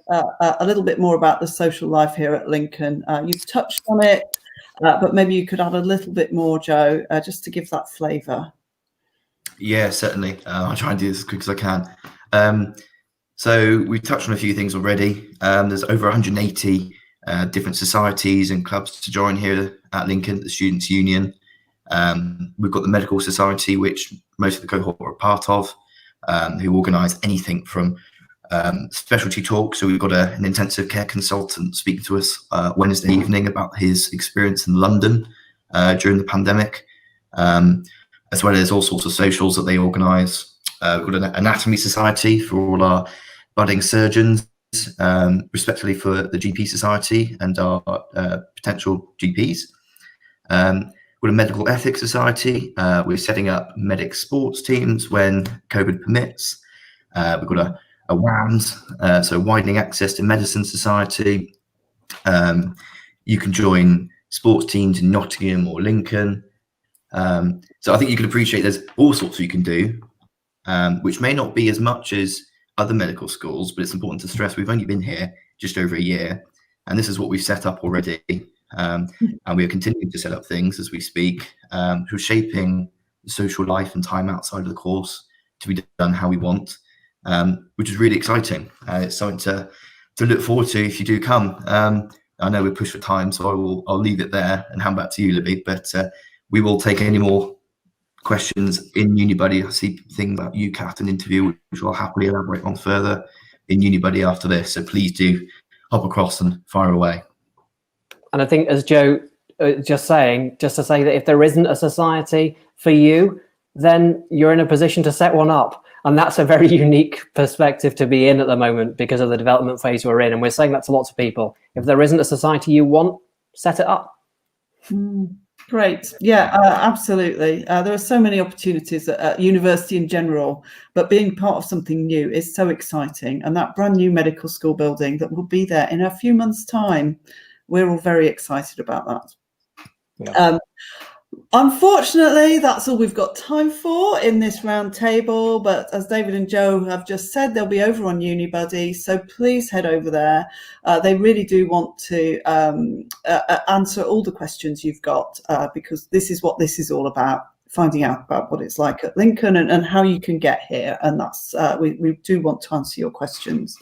a little bit more about the social life here at Lincoln. You've touched on it, but maybe you could add a little bit more, Joe, just to give that flavour. Yeah, certainly. I'll try and do this as quick as I can. So we've touched on a few things already. There's over 180 different societies and clubs to join here at Lincoln, the Students' Union. We've got the Medical Society, which most of the cohort are a part of, who organise anything from specialty talks. So we've got an intensive care consultant speaking to us Wednesday evening about his experience in London during the pandemic, as well as all sorts of socials that they organise. We've got an anatomy society for all our budding surgeons, respectively for the GP Society and our potential GPs. We've got a medical ethics society. We're setting up medic sports teams when COVID permits. We've got a WAMS, so Widening Access to Medicine Society. You can join sports teams in Nottingham or Lincoln. So I think you can appreciate there's all sorts you can do, which may not be as much as other medical schools, but it's important to stress we've only been here just over a year, and this is what we've set up already. And we are continuing to set up things as we speak, who are shaping the social life and time outside of the course to be done how we want, which is really exciting. It's something to look forward to if you do come. I know we're pushed for time, so I'll leave it there and hand back to you, Libby. But we will take any more questions in Unibuddy. I see things about UCAT and interview, which I'll happily elaborate on further in Unibuddy after this. So please do hop across and fire away. And I think, as Joe just to say that if there isn't a society for you, then you're in a position to set one up. And that's a very unique perspective to be in at the moment because of the development phase we're in. And we're saying that to lots of people. If there isn't a society you want, set it up. Great. Yeah, absolutely. There are so many opportunities at university in general, but being part of something new is so exciting. And that brand new medical school building that will be there in a few months' time, we're all very excited about that. Yeah. Unfortunately, that's all we've got time for in this round table. But as David and Joe have just said, they'll be over on Unibuddy. So please head over there. They really do want to answer all the questions you've got because this is what this is all about. Finding out about what it's like at Lincoln and how you can get here. And that's we do want to answer your questions.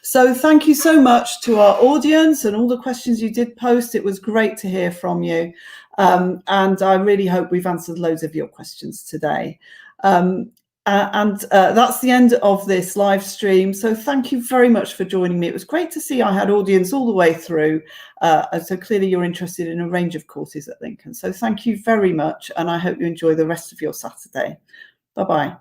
So thank you so much to our audience and all the questions you did post. It was great to hear from you. And I really hope we've answered loads of your questions today. And that's the end of this live stream. So thank you very much for joining me. It was great to see I had audience all the way through. So clearly you're interested in a range of courses at Lincoln. So thank you very much. And I hope you enjoy the rest of your Saturday. Bye-bye.